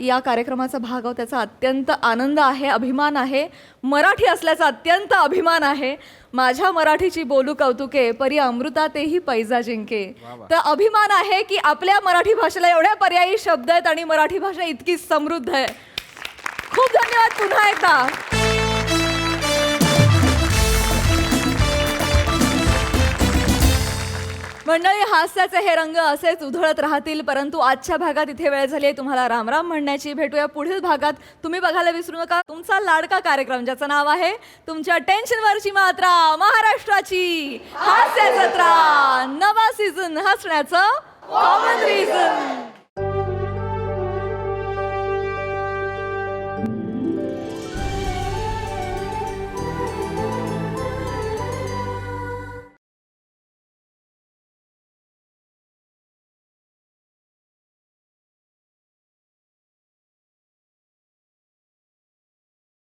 या कार्यक्रमाचा भाग आहोत, त्याचा अत्यंत आनंद आहे, अभिमान आहे. मराठी असल्याचा अत्यंत अभिमान आहे. माझ्या मराठीची बोलू कौतुके, परी अमृता तेही पैजा जिंके. तर अभिमान आहे की आपल्या मराठी भाषेला एवढ्या पर्यायी शब्द आहेत आणि मराठी भाषा इतकी समृद्ध आहे. खूप धन्यवाद पुन्हा एकदा. मंडळी, हास्याचे हे रंग असेच उधळत राहतील, परंतु आजच्या भागात इथे वेळ झाली आहे तुम्हाला रामराम म्हणण्याची. भेटूया पुढील भागात. तुम्ही बघायला विसरू नका तुमचा लाडका कार्यक्रम ज्याचं नाव आहे तुमच्या टेन्शनवरची मात्रा, महाराष्ट्राची हास्य जत्रा. नवा सीझन, हसण्याचं कॉमन रिझन.